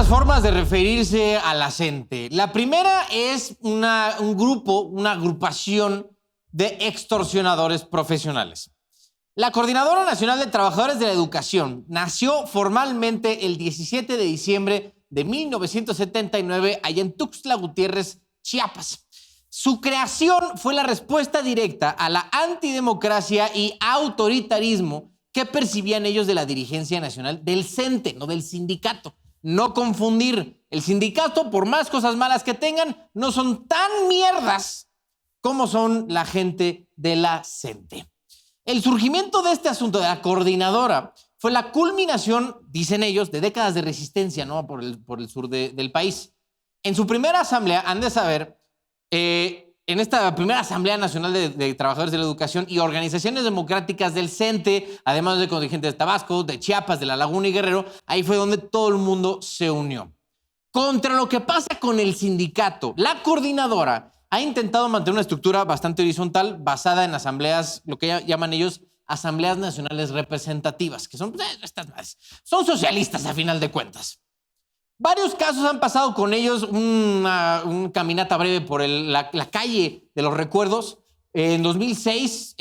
muchas formas de referirse a la CENTE. La primera es un grupo, una agrupación de extorsionadores profesionales. La Coordinadora Nacional de Trabajadores de la Educación nació formalmente el 17 de diciembre de 1979 allá en Tuxtla Gutiérrez, Chiapas. Su creación fue la respuesta directa a la antidemocracia y autoritarismo que percibían ellos de la dirigencia nacional del CENTE, no del sindicato. No confundir. El sindicato, por más cosas malas que tengan, no son tan mierdas como son la gente de la CENTE. El surgimiento de este asunto de la coordinadora fue la culminación, dicen ellos, de décadas de resistencia, ¿no? por el sur del país. En su primera asamblea, han de saber, en esta primera Asamblea Nacional de Trabajadores de la Educación y organizaciones democráticas del CENTE, además de contingentes de Tabasco, de Chiapas, de La Laguna y Guerrero, ahí fue donde todo el mundo se unió. Contra lo que pasa con el sindicato, la coordinadora ha intentado mantener una estructura bastante horizontal basada en asambleas, lo que llaman ellos asambleas nacionales representativas, que son son socialistas a final de cuentas. Varios casos han pasado con ellos, una caminata breve por la calle de los recuerdos. En 2006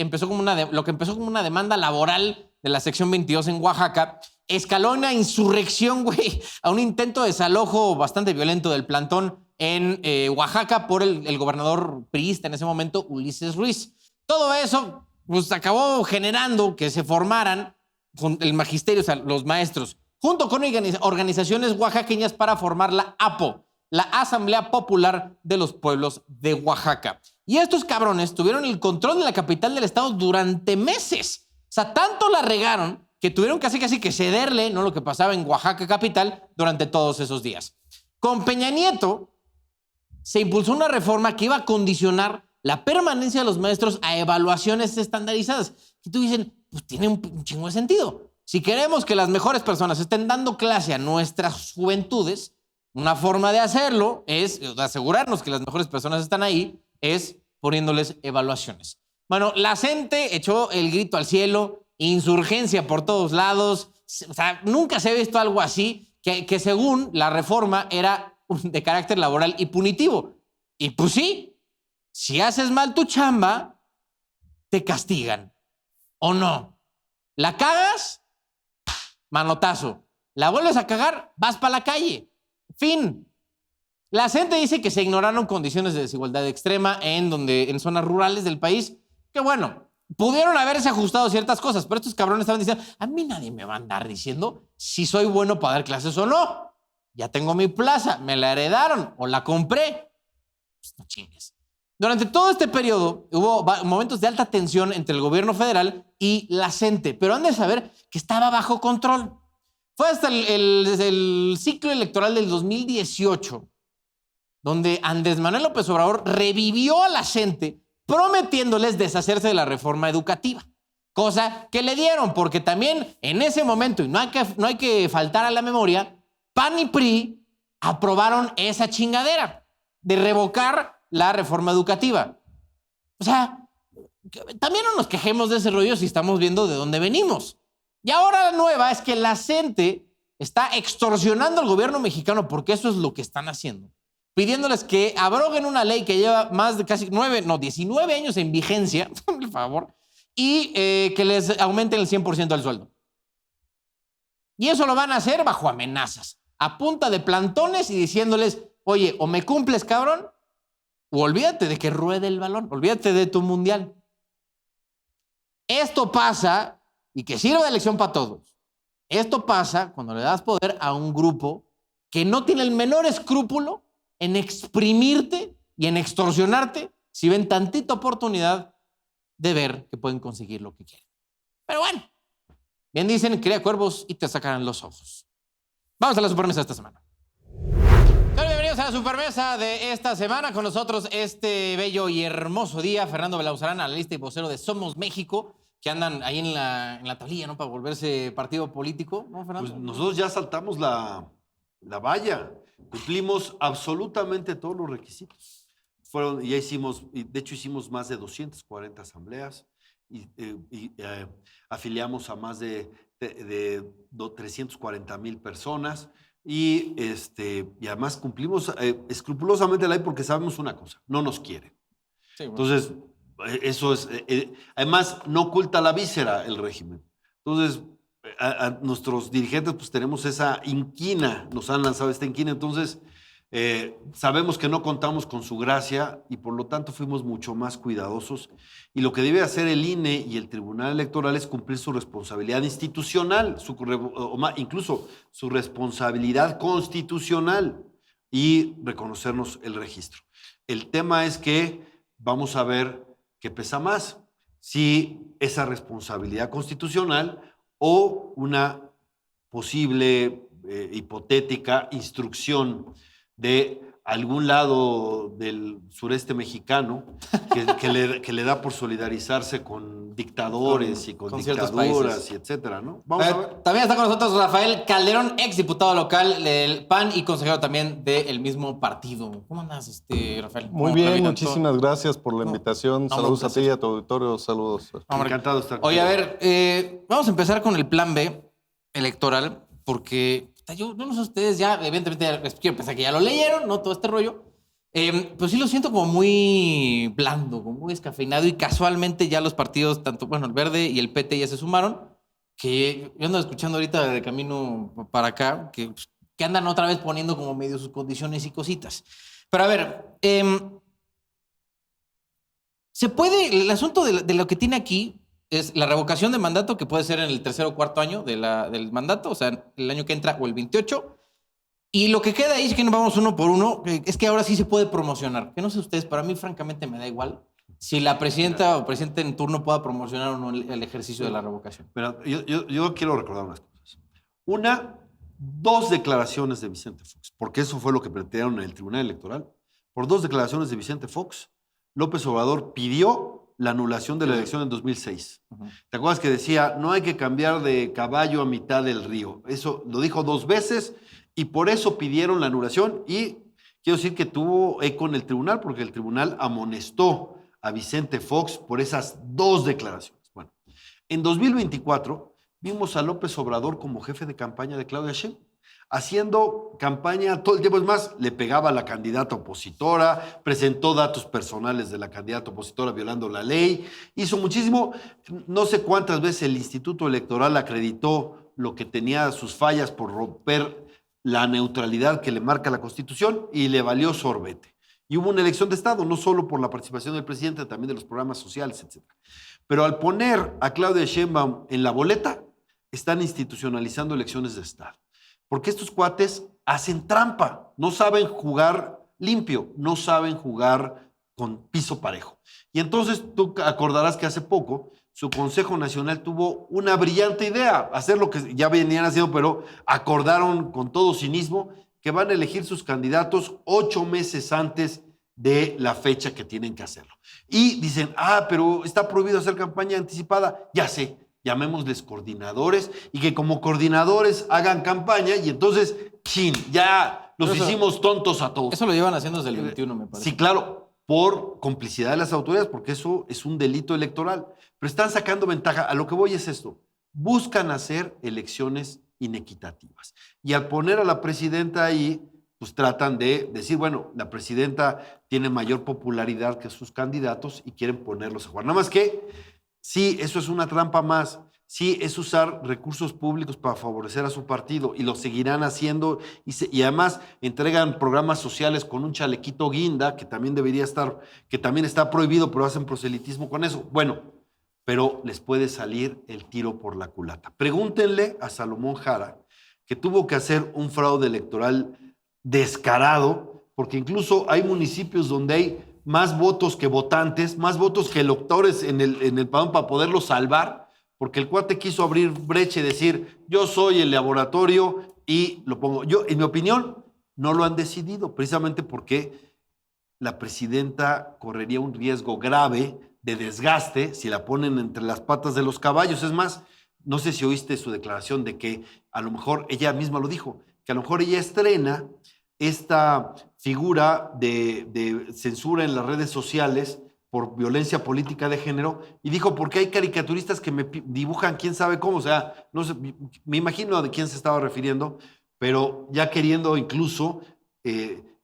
lo que empezó como una demanda laboral de la sección 22 en Oaxaca, escaló una insurrección, güey, a un intento de desalojo bastante violento del plantón en Oaxaca por el gobernador priista en ese momento, Ulises Ruiz. Todo eso pues, acabó generando que se formaran el magisterio, o sea, los maestros, junto con organizaciones oaxaqueñas para formar la APO, la Asamblea Popular de los Pueblos de Oaxaca. Y estos cabrones tuvieron el control de la capital del estado durante meses. O sea, tanto la regaron que tuvieron casi que cederle, ¿no?, lo que pasaba en Oaxaca capital durante todos esos días. Con Peña Nieto se impulsó una reforma que iba a condicionar la permanencia de los maestros a evaluaciones estandarizadas. Y tú dicen, pues tiene un chingo de sentido. Si queremos que las mejores personas estén dando clase a nuestras juventudes, una forma de hacerlo es, de asegurarnos que las mejores personas están ahí, es poniéndoles evaluaciones. Bueno, la CENTE echó el grito al cielo, insurgencia por todos lados. O sea, nunca se ha visto algo así, que según la reforma era de carácter laboral y punitivo. Y pues sí, si haces mal tu chamba, te castigan. ¿O no? ¿La cagas? Manotazo. ¿La vuelves a cagar? Vas para la calle. Fin. La CENTE dice que se ignoraron condiciones de desigualdad extrema en zonas rurales del país, que bueno, pudieron haberse ajustado ciertas cosas, pero estos cabrones estaban diciendo, a mí nadie me va a andar diciendo si soy bueno para dar clases o no. Ya tengo mi plaza, me la heredaron o la compré. Pues no chingues. Durante todo este periodo hubo momentos de alta tensión entre el gobierno federal y la CENTE, pero han de saber que estaba bajo control. Fue hasta el ciclo electoral del 2018 donde Andrés Manuel López Obrador revivió a la CENTE prometiéndoles deshacerse de la reforma educativa, cosa que le dieron, porque también en ese momento, y no hay que faltar a la memoria, PAN y PRI aprobaron esa chingadera de revocar la reforma educativa. O sea, también no nos quejemos de ese rollo si estamos viendo de dónde venimos. Y ahora la nueva es que la CENTE está extorsionando al gobierno mexicano, porque eso es lo que están haciendo, pidiéndoles que abroguen una ley que lleva más de 19 años en vigencia, por favor, y que les aumenten el 100% del sueldo. Y eso lo van a hacer bajo amenazas, a punta de plantones y diciéndoles, oye, o me cumples, cabrón, o olvídate de que ruede el balón, olvídate de tu mundial. Esto pasa, y que sirva de lección para todos, esto pasa cuando le das poder a un grupo que no tiene el menor escrúpulo en exprimirte y en extorsionarte si ven tantita oportunidad de ver que pueden conseguir lo que quieren. Pero bueno, bien dicen, cría cuervos y te sacarán los ojos. Vamos a la supermesa de esta semana. Bienvenidos a la supermesa de esta semana. Con nosotros este bello y hermoso día, Fernando Belauzarán, analista y vocero de Somos México, que andan ahí en la tablilla, ¿no?, para volverse partido político, ¿no, Fernando? Pues nosotros ya saltamos la valla. Cumplimos absolutamente todos los requisitos. De hecho hicimos más de 240 asambleas y afiliamos a más de 340,000 personas. y además cumplimos escrupulosamente la ley porque sabemos una cosa, no nos quieren. Sí, bueno. Entonces, eso es, además no oculta la víscera el régimen. Entonces, a nuestros dirigentes pues tenemos esa inquina, nos han lanzado esta inquina, entonces sabemos que no contamos con su gracia y por lo tanto fuimos mucho más cuidadosos y lo que debe hacer el INE y el Tribunal Electoral es cumplir su responsabilidad institucional, incluso su responsabilidad constitucional y reconocernos el registro. El tema es que vamos a ver qué pesa más, si esa responsabilidad constitucional o una posible hipotética instrucción de algún lado del sureste mexicano que le da por solidarizarse con dictadores y con dictaduras y etcétera, ¿no? Vamos a ver. También está con nosotros Rafael Calderón, ex diputado local del PAN y consejero también del mismo partido. ¿Cómo andas, Rafael? Muy bien, muchísimas gracias por la invitación. Saludos a ti y a tu auditorio, saludos. Encantado de estar contigo. Oye, a ver, vamos a empezar con el plan B electoral, porque yo no sé ustedes, ya evidentemente quiero pensar que ya lo leyeron, ¿no? Todo este rollo. Pero sí lo siento como muy blando, como muy descafeinado y casualmente ya los partidos, tanto, bueno, el Verde y el PT ya se sumaron, que yo ando escuchando ahorita de camino para acá, que andan otra vez poniendo como medio sus condiciones y cositas. Pero a ver, se puede, el asunto de lo que tiene aquí es la revocación de mandato, que puede ser en el tercer o cuarto año del mandato, o sea, el año que entra o el 28. Y lo que queda ahí, es que nos vamos uno por uno, es que ahora sí se puede promocionar. Que no sé ustedes, para mí francamente me da igual si la presidenta o presidente en turno pueda promocionar o no el ejercicio de la revocación. Pero yo quiero recordar unas cosas. Dos declaraciones de Vicente Fox, porque eso fue lo que plantearon en el Tribunal Electoral. Por dos declaraciones de Vicente Fox, López Obrador pidió la anulación de la elección en 2006. ¿Te acuerdas que decía, no hay que cambiar de caballo a mitad del río? Eso lo dijo dos veces y por eso pidieron la anulación y quiero decir que tuvo eco en el tribunal porque el tribunal amonestó a Vicente Fox por esas dos declaraciones. Bueno, en 2024 vimos a López Obrador como jefe de campaña de Claudia Sheinbaum, haciendo campaña todo el tiempo. Es más, le pegaba a la candidata opositora, presentó datos personales de la candidata opositora violando la ley, hizo muchísimo. No sé cuántas veces el Instituto Electoral acreditó lo que tenía sus fallas por romper la neutralidad que le marca la Constitución y le valió sorbete. Y hubo una elección de Estado, no solo por la participación del presidente, también de los programas sociales, etc. Pero al poner a Claudia Sheinbaum en la boleta, están institucionalizando elecciones de Estado. Porque estos cuates hacen trampa, no saben jugar limpio, no saben jugar con piso parejo. Y entonces tú acordarás que hace poco su Consejo Nacional tuvo una brillante idea, hacer lo que ya venían haciendo, pero acordaron con todo cinismo que van a elegir sus candidatos 8 meses antes de la fecha que tienen que hacerlo. Y dicen, pero está prohibido hacer campaña anticipada. Ya sé, llamémosles coordinadores y que como coordinadores hagan campaña y entonces, ya los hicimos tontos a todos. Eso lo llevan haciendo desde el 21, me parece. Sí, claro, por complicidad de las autoridades, porque eso es un delito electoral. Pero están sacando ventaja. A lo que voy es esto. Buscan hacer elecciones inequitativas. Y al poner a la presidenta ahí, pues tratan de decir, bueno, la presidenta tiene mayor popularidad que sus candidatos y quieren ponerlos a jugar. Nada más que sí, eso es una trampa más. Sí, es usar recursos públicos para favorecer a su partido y lo seguirán haciendo y además entregan programas sociales con un chalequito guinda que también debería estar, que también está prohibido, pero hacen proselitismo con eso. Bueno, pero les puede salir el tiro por la culata. Pregúntenle a Salomón Jara, que tuvo que hacer un fraude electoral descarado, porque incluso hay municipios donde hay más votos que votantes, más votos que electores en el padrón para poderlo salvar, porque el cuate quiso abrir brecha y decir, yo soy el laboratorio y lo pongo. Yo, en mi opinión, no lo han decidido, precisamente porque la presidenta correría un riesgo grave de desgaste si la ponen entre las patas de los caballos. Es más, no sé si oíste su declaración de que a lo mejor, ella misma lo dijo, que a lo mejor ella estrena esta figura de censura en las redes sociales por violencia política de género, y dijo, porque hay caricaturistas que me dibujan quién sabe cómo, o sea, no sé, me imagino a quién se estaba refiriendo, pero ya queriendo incluso,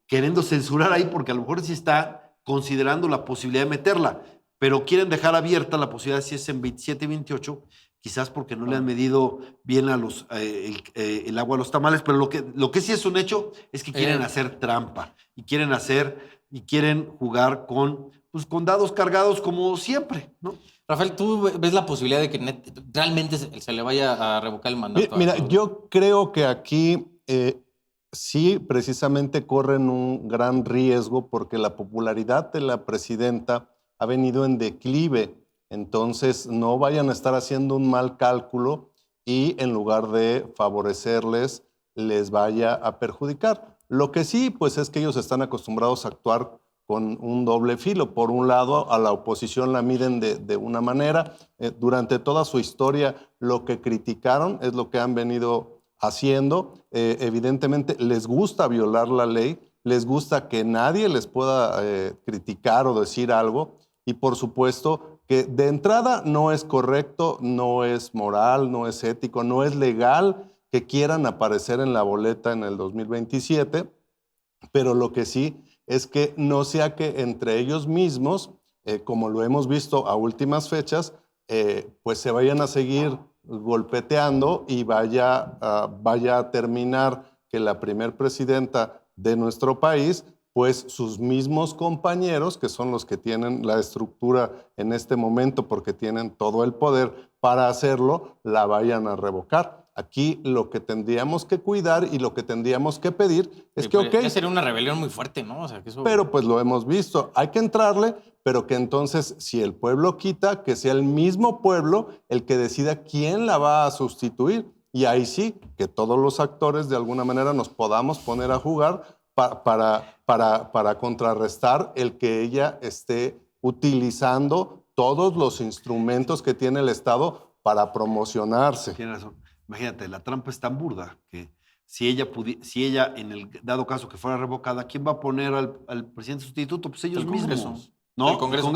queriendo censurar ahí, porque a lo mejor sí está considerando la posibilidad de meterla, pero quieren dejar abierta la posibilidad si es en 27 y 28, quizás porque no le han medido bien a el agua a los tamales, pero lo que sí es un hecho es que quieren hacer trampa y quieren jugar con dados cargados como siempre, ¿no? Rafael, ¿tú ves la posibilidad de que realmente se le vaya a revocar el mandato? Mira, yo creo que aquí sí precisamente corren un gran riesgo porque la popularidad de la presidenta ha venido en declive. Entonces, no vayan a estar haciendo un mal cálculo y en lugar de favorecerles, les vaya a perjudicar. Lo que sí, pues es que ellos están acostumbrados a actuar con un doble filo. Por un lado, a la oposición la miden de una manera. Durante toda su historia, lo que criticaron es lo que han venido haciendo. Evidentemente, les gusta violar la ley, les gusta que nadie les pueda criticar o decir algo. Y por supuesto que de entrada no es correcto, no es moral, no es ético, no es legal que quieran aparecer en la boleta en el 2027, pero lo que sí es que no sea que entre ellos mismos, como lo hemos visto a últimas fechas, pues se vayan a seguir golpeteando y vaya a terminar que la primer presidenta de nuestro país, pues sus mismos compañeros, que son los que tienen la estructura en este momento porque tienen todo el poder para hacerlo, la vayan a revocar. Aquí lo que tendríamos que cuidar y lo que tendríamos que pedir es que, ok. Ya sería una rebelión muy fuerte, ¿no? O sea, que eso... Pero pues lo hemos visto. Hay que entrarle, pero que entonces, si el pueblo quita, que sea el mismo pueblo el que decida quién la va a sustituir. Y ahí sí, que todos los actores de alguna manera nos podamos poner a jugar para contrarrestar el que ella esté utilizando todos los instrumentos que tiene el Estado para promocionarse. Tiene razón. Imagínate, la trampa es tan burda que si ella en el dado caso que fuera revocada, ¿quién va a poner al presidente sustituto? Pues ellos mismos. ¿No? El Congreso.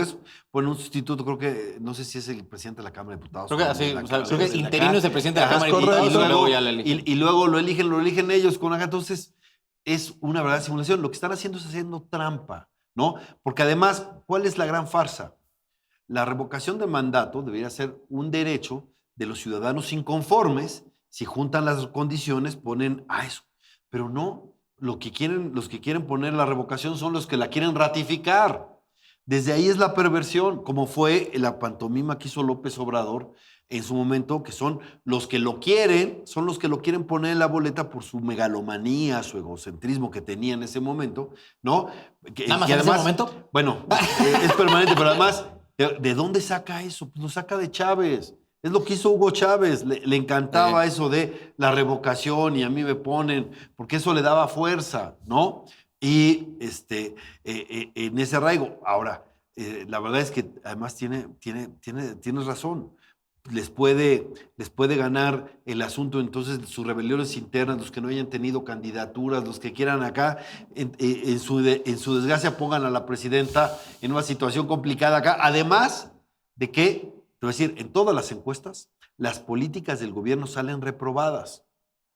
Pone un sustituto, creo que, no sé si es el presidente de la Cámara de Diputados. Creo que así, creo que interino es el presidente de la Cámara de Diputados y luego ya la eligen. Y luego lo eligen ellos con acá. Entonces, es una verdadera simulación. Lo que están haciendo es haciendo trampa, ¿no? Porque además, ¿cuál es la gran farsa? La revocación de mandato debería ser un derecho de los ciudadanos inconformes. Si juntan las condiciones, ponen a eso. Pero no, los que quieren poner la revocación son los que la quieren ratificar. Desde ahí es la perversión, como fue la pantomima que hizo López Obrador en su momento, que son los que lo quieren poner en la boleta por su megalomanía, su egocentrismo que tenía en ese momento, ¿no? ¿Nada más en ese momento? Bueno, es permanente, pero además, ¿de dónde saca eso? Pues lo saca de Chávez. Es lo que hizo Hugo Chávez. Le encantaba eso de la revocación y a mí me ponen, porque eso le daba fuerza, ¿no? Y en ese arraigo. Ahora, la verdad es que además tienes razón. Les puede ganar el asunto, entonces, sus rebeliones internas, los que no hayan tenido candidaturas, los que quieran acá, en su desgracia, pongan a la presidenta en una situación complicada acá. Además de que, te voy a decir, en todas las encuestas, las políticas del gobierno salen reprobadas.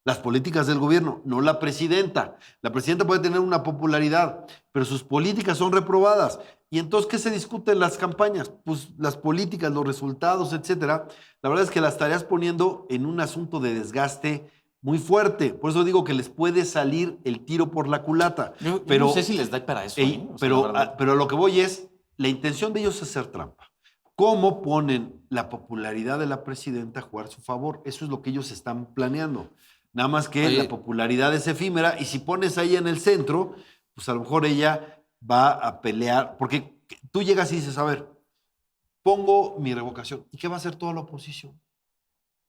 Las políticas del gobierno, no la presidenta. La presidenta puede tener una popularidad, pero sus políticas son reprobadas. Y entonces, ¿qué se discute en las campañas? Pues las políticas, los resultados, etcétera. La verdad es que la estarías poniendo en un asunto de desgaste muy fuerte. Por eso digo que les puede salir el tiro por la culata. Yo no sé si les da para eso. Pero lo que voy es, la intención de ellos es hacer trampa. ¿Cómo ponen la popularidad de la presidenta a jugar a su favor? Eso es lo que ellos están planeando. Nada más que la popularidad es efímera y si pones ahí en el centro, pues a lo mejor ella va a pelear, porque tú llegas y dices, a ver, pongo mi revocación. ¿Y qué va a hacer toda la oposición?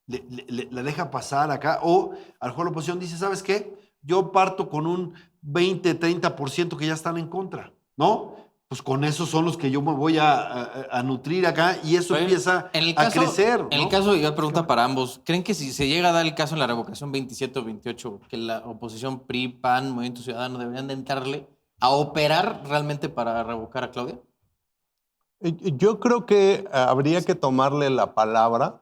¿La deja pasar acá? O a lo mejor la oposición dice, ¿sabes qué? Yo parto con un 20, 30% que ya están en contra, ¿no? Pues con esos son los que yo me voy a nutrir acá y eso empieza a crecer, ¿no? En el caso, yo pregunta para ambos, ¿creen que si se llega a dar el caso en la revocación 27 o 28, que la oposición PRI, PAN, Movimiento Ciudadano deberían de entrarle a operar realmente para revocar a Claudia? Yo creo que habría que tomarle la palabra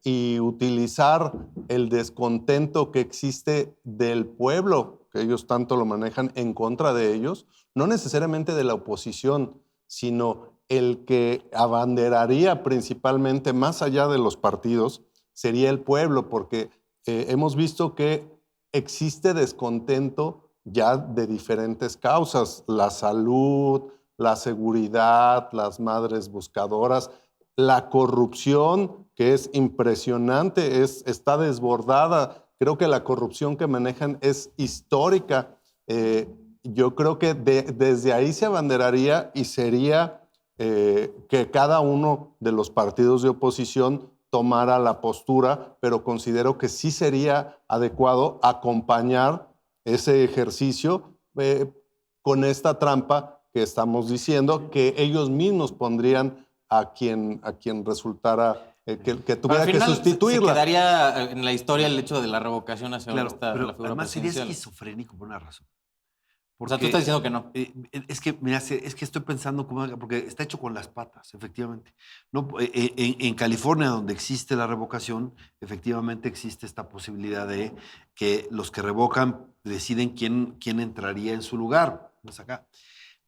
y utilizar el descontento que existe del pueblo, que ellos tanto lo manejan, en contra de ellos, no necesariamente de la oposición, sino el que abanderaría principalmente, más allá de los partidos, sería el pueblo, porque hemos visto que existe descontento ya de diferentes causas: la salud, la seguridad, las madres buscadoras, la corrupción, que es impresionante, está desbordada. Creo que la corrupción que manejan es histórica. Yo creo que desde ahí se abanderaría y sería que cada uno de los partidos de oposición tomara la postura, pero considero que sí sería adecuado acompañar ese ejercicio con esta trampa que estamos diciendo, que ellos mismos pondrían a quien resultara que tuviera que sustituirla. Se quedaría en la historia el hecho de la revocación hacia Claro, la pero figura además sería presidencial. esquizofrénico por una razón. O sea, tú estás diciendo que no. Es que, mira, es que estoy pensando porque está hecho con las patas, efectivamente. No, en California, donde existe la revocación, efectivamente existe esta posibilidad de que los que revocan deciden quién entraría en su lugar. No es acá.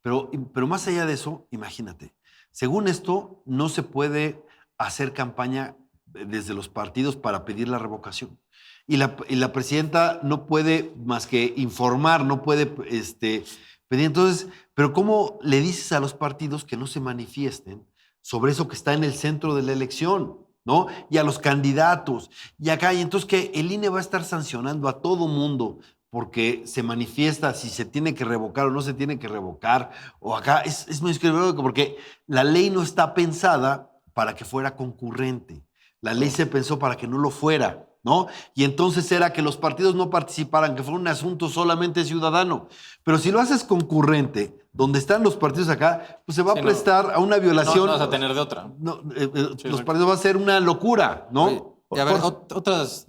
Pero más allá de eso, imagínate, según esto, no se puede hacer campaña desde los partidos para pedir la revocación. Y la presidenta no puede más que informar, no puede pedir. Entonces, pero ¿cómo le dices a los partidos que no se manifiesten sobre eso que está en el centro de la elección, ¿no? Y a los candidatos. Y acá, y entonces que el INE va a estar sancionando a todo mundo porque se manifiesta si se tiene que revocar o no se tiene que revocar. O acá es muy escribido porque la ley no está pensada para que fuera concurrente. La ley se pensó para que no lo fuera, ¿no? Y entonces era que los partidos no participaran, que fuera un asunto solamente ciudadano. Pero si lo haces concurrente, donde están los partidos acá, pues se va a prestar a una violación. No vas a tener de otra. No, los partidos va a ser una locura, ¿no? Oye, y a ver, otras...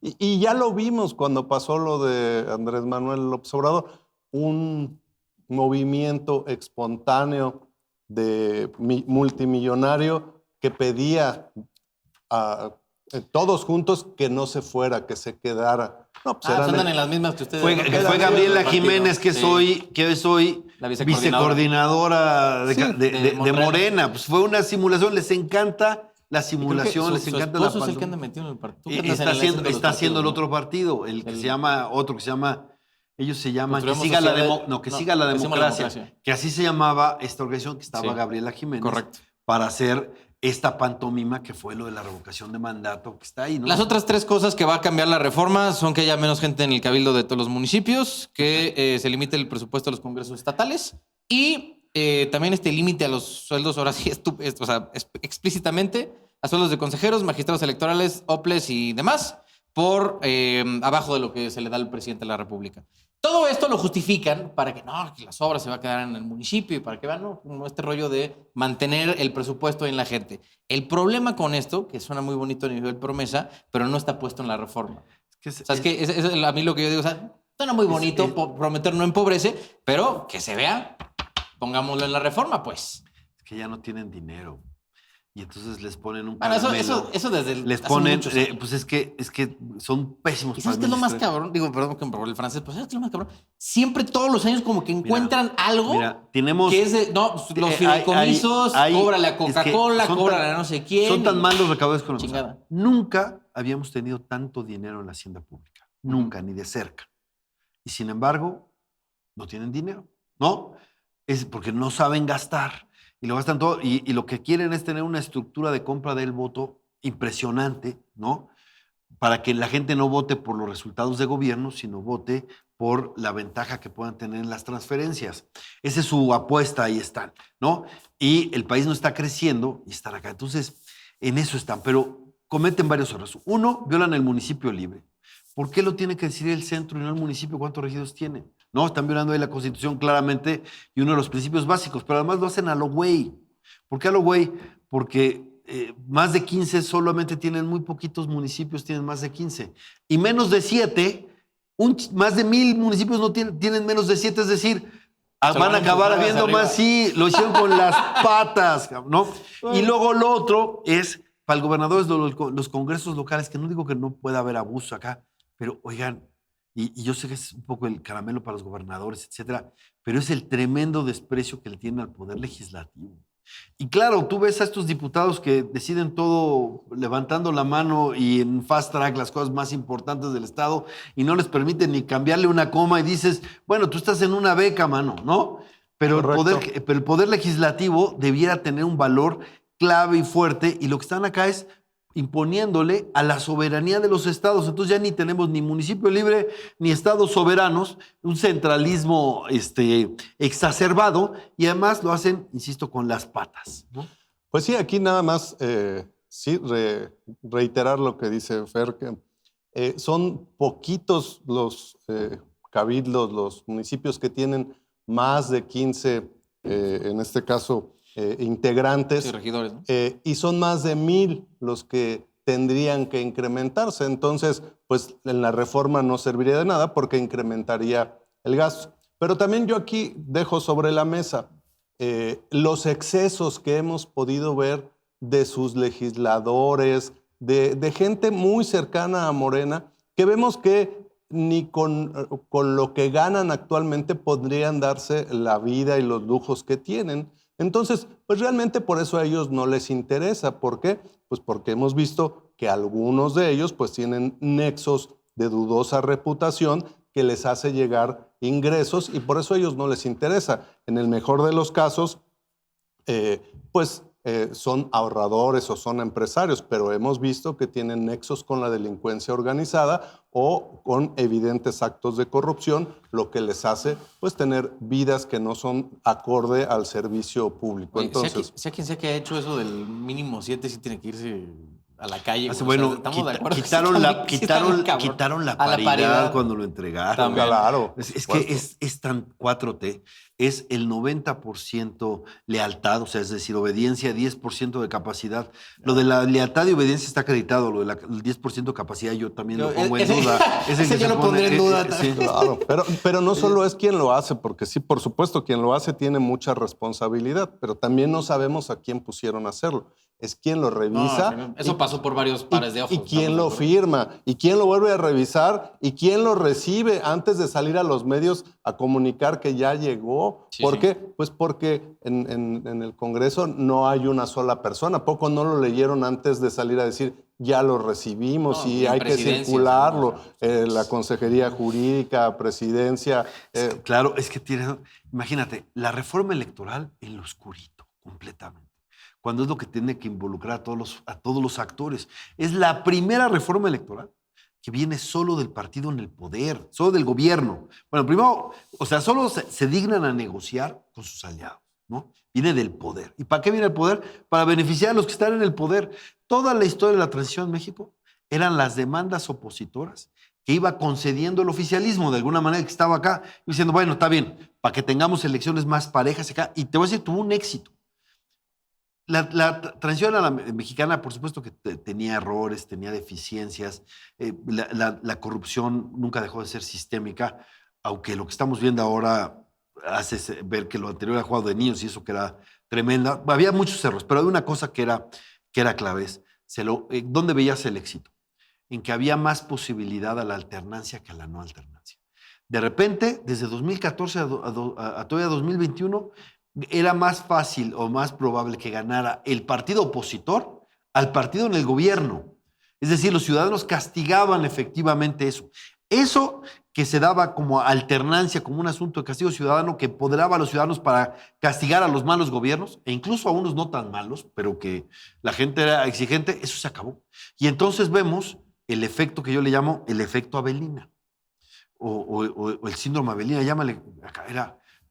Y ya lo vimos cuando pasó lo de Andrés Manuel López Obrador, un movimiento espontáneo de multimillonario que pedía a todos juntos que no se fuera, que se quedara. No, pues andan en las mismas que ustedes. Fue Gabriela Jiménez, que hoy soy la vicecoordinadora de Morena. Pues fue una simulación, les encanta la simulación, les encanta la... Su esposo es el que anda metido en el partido. Está haciendo el otro partido, el que se llama, ellos se llaman Que Siga la Democracia, que así se llamaba esta organización que estaba Gabriela Jiménez. Correcto. Para hacer esta pantomima que fue lo de la revocación de mandato que está ahí, ¿no? Las otras tres cosas que va a cambiar la reforma son que haya menos gente en el cabildo de todos los municipios, que se limite el presupuesto a los congresos estatales y también este límite a los sueldos, ahora sí, explícitamente, a sueldos de consejeros, magistrados electorales, OPLES y demás, por abajo de lo que se le da al presidente de la República. Todo esto lo justifican para que que las obras se van a quedar en el municipio y para que vean, no este rollo de mantener el presupuesto en la gente. El problema con esto, que suena muy bonito a nivel promesa, pero no está puesto en la reforma. A mí lo que yo digo, suena muy bonito, prometer no empobrece, pero que se vea, pongámoslo en la reforma, pues. Es que ya no tienen dinero. Y entonces les ponen un caramelo. Eso desde el... Les ponen... pues es que son pésimos. ¿Y sabes qué es lo más cabrón? Digo, perdón que me robé el francés, pero ¿sabes qué es lo más cabrón? Siempre, todos los años, como que encuentran algo que es de... No, los fideicomisos, cóbrale a Coca-Cola, cóbrale a no sé quién. Son tan malos recaudados con nosotros. Nunca habíamos tenido tanto dinero en la hacienda pública. Nunca, ni de cerca. Y sin embargo, no tienen dinero, ¿no? Es porque no saben gastar. Y lo gastan todo. Y lo que quieren es tener una estructura de compra del voto impresionante, ¿no? Para que la gente no vote por los resultados de gobierno, sino vote por la ventaja que puedan tener en las transferencias. Esa es su apuesta, ahí están, ¿no? Y el país no está creciendo y están acá. Entonces, en eso están. Pero cometen varios errores. Uno, violan el municipio libre. ¿Por qué lo tiene que decidir el centro y no el municipio cuántos regidores tiene? No, están violando ahí la Constitución claramente y uno de los principios básicos, pero además lo hacen a lo güey. ¿Por qué a lo güey? Porque más de 15 solamente tienen, muy poquitos municipios tienen más de 15. Y menos de 7, más de 1000 municipios no tienen menos de 7, es decir, van a acabar habiendo más, sí, lo hicieron con las patas, ¿no? Y luego lo otro es para el gobernador es los congresos locales, que no digo que no pueda haber abuso acá, pero oigan, y yo sé que es un poco el caramelo para los gobernadores, etcétera, pero es el tremendo desprecio que le tienen al poder legislativo. Y claro, tú ves a estos diputados que deciden todo levantando la mano y en fast track las cosas más importantes del Estado y no les permiten ni cambiarle una coma y dices, bueno, tú estás en una beca, mano, ¿no? Pero el poder legislativo debiera tener un valor clave y fuerte, y lo que están acá es imponiéndole a la soberanía de los estados. Entonces ya ni tenemos ni municipio libre ni estados soberanos, un centralismo exacerbado, y además lo hacen, insisto, con las patas, ¿no? Pues sí, aquí nada más reiterar lo que dice Fer, que son poquitos los cabildos, los municipios que tienen más de 15, en este caso, integrantes. Sí, regidores, ¿no? Y son más de 1,000 los que tendrían que incrementarse. Entonces, pues en la reforma no serviría de nada porque incrementaría el gasto. Pero también yo aquí dejo sobre la mesa los excesos que hemos podido ver de sus legisladores, de gente muy cercana a Morena, que vemos que ni con lo que ganan actualmente podrían darse la vida y los lujos que tienen. Entonces, pues realmente por eso a ellos no les interesa. ¿Por qué? Pues porque hemos visto que algunos de ellos pues tienen nexos de dudosa reputación que les hace llegar ingresos, y por eso a ellos no les interesa. En el mejor de los casos, son ahorradores o son empresarios, pero hemos visto que tienen nexos con la delincuencia organizada o con evidentes actos de corrupción, lo que les hace pues tener vidas que no son acorde al servicio público. Oye, entonces, sea quien sea que ha hecho eso del mínimo 7, sí tiene que irse a la calle. Bueno, estamos de acuerdo. quitaron la paridad cuando lo entregaron. También. Claro. Es que es tan 4T, es el 90% lealtad, o sea, es decir, obediencia, 10% de capacidad. Lo de la lealtad y obediencia está acreditado, lo del 10% de capacidad yo también lo pongo en duda. Ese yo lo pondré en duda también. Sí. Claro, pero no solo es quien lo hace, porque sí, por supuesto, quien lo hace tiene mucha responsabilidad, pero también no sabemos a quién pusieron a hacerlo. Es quien lo revisa. No, eso pasó por varios pares de ojos. Y quién lo firma, y quién lo vuelve a revisar, y quién lo recibe antes de salir a los medios a comunicar que ya llegó. Sí, ¿Por sí. qué? Pues porque en el Congreso no hay una sola persona. ¿Poco no lo leyeron antes de salir a decir ya lo recibimos y hay que circularlo? La Consejería Jurídica, Presidencia. Claro, es que imagínate, la reforma electoral en lo oscurito, completamente, cuando es lo que tiene que involucrar a todos los actores. Es la primera reforma electoral que viene solo del partido en el poder, solo del gobierno. Bueno, primero, o sea, solo se dignan a negociar con sus aliados, ¿no? Viene del poder. ¿Y para qué viene el poder? Para beneficiar a los que están en el poder. Toda la historia de la transición en México eran las demandas opositoras que iba concediendo el oficialismo, de alguna manera, que estaba acá, diciendo, bueno, está bien, para que tengamos elecciones más parejas acá. Y te voy a decir, tuvo un éxito. La transición a la mexicana, por supuesto que tenía errores, tenía deficiencias. La corrupción nunca dejó de ser sistémica, aunque lo que estamos viendo ahora hace ver que lo anterior era juego de niños y eso que era tremenda. Había muchos errores, pero había una cosa que era clave. ¿Dónde veías el éxito? En que había más posibilidad a la alternancia que a la no alternancia. De repente, desde 2014 a todavía 2021, era más fácil o más probable que ganara el partido opositor al partido en el gobierno. Es decir, los ciudadanos castigaban efectivamente eso. Eso que se daba como alternancia, como un asunto de castigo ciudadano que empoderaba a los ciudadanos para castigar a los malos gobiernos, e incluso a unos no tan malos, pero que la gente era exigente, eso se acabó. Y entonces vemos el efecto que yo le llamo el efecto Avelina, o el síndrome Avelina, llámale.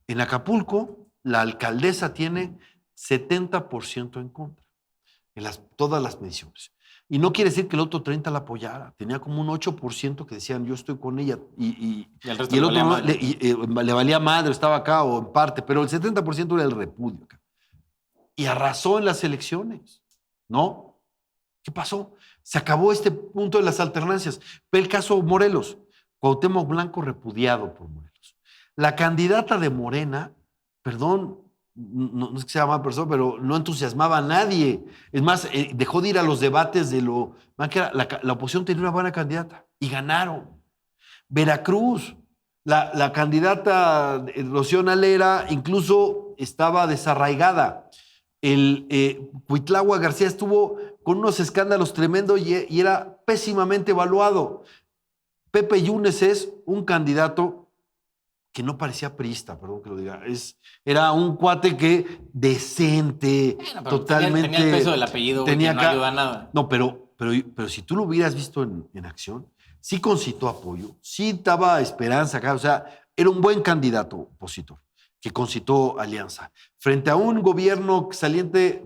En Acapulco, la alcaldesa tiene 70% en contra en todas las mediciones. Y no quiere decir que el otro 30% la apoyara. Tenía como un 8% que decían yo estoy con ella y el otro no, le valía madre, estaba acá o en parte, pero el 70% era el repudio acá. Y arrasó en las elecciones, ¿no? ¿Qué pasó? Se acabó este punto de las alternancias. Ve el caso Morelos, Cuauhtémoc Blanco repudiado por Morelos. La candidata de Morena, perdón, no es que sea mala persona, pero no entusiasmaba a nadie. Es más, dejó de ir a los debates de lo... que era, la oposición tenía una buena candidata y ganaron. Veracruz, la candidata Rocío Nalera incluso estaba desarraigada. Cuitlahua García estuvo con unos escándalos tremendos y era pésimamente evaluado. Pepe Yunes es un candidato que no parecía priista, perdón que lo diga. Era un cuate que decente, Bueno, pero totalmente... Tenía el peso del apellido, güey, que no ayuda a nada. No, pero si tú lo hubieras visto en acción, sí concitó apoyo, sí daba esperanza acá. O sea, era un buen candidato opositor que concitó alianza. Frente a un gobierno saliente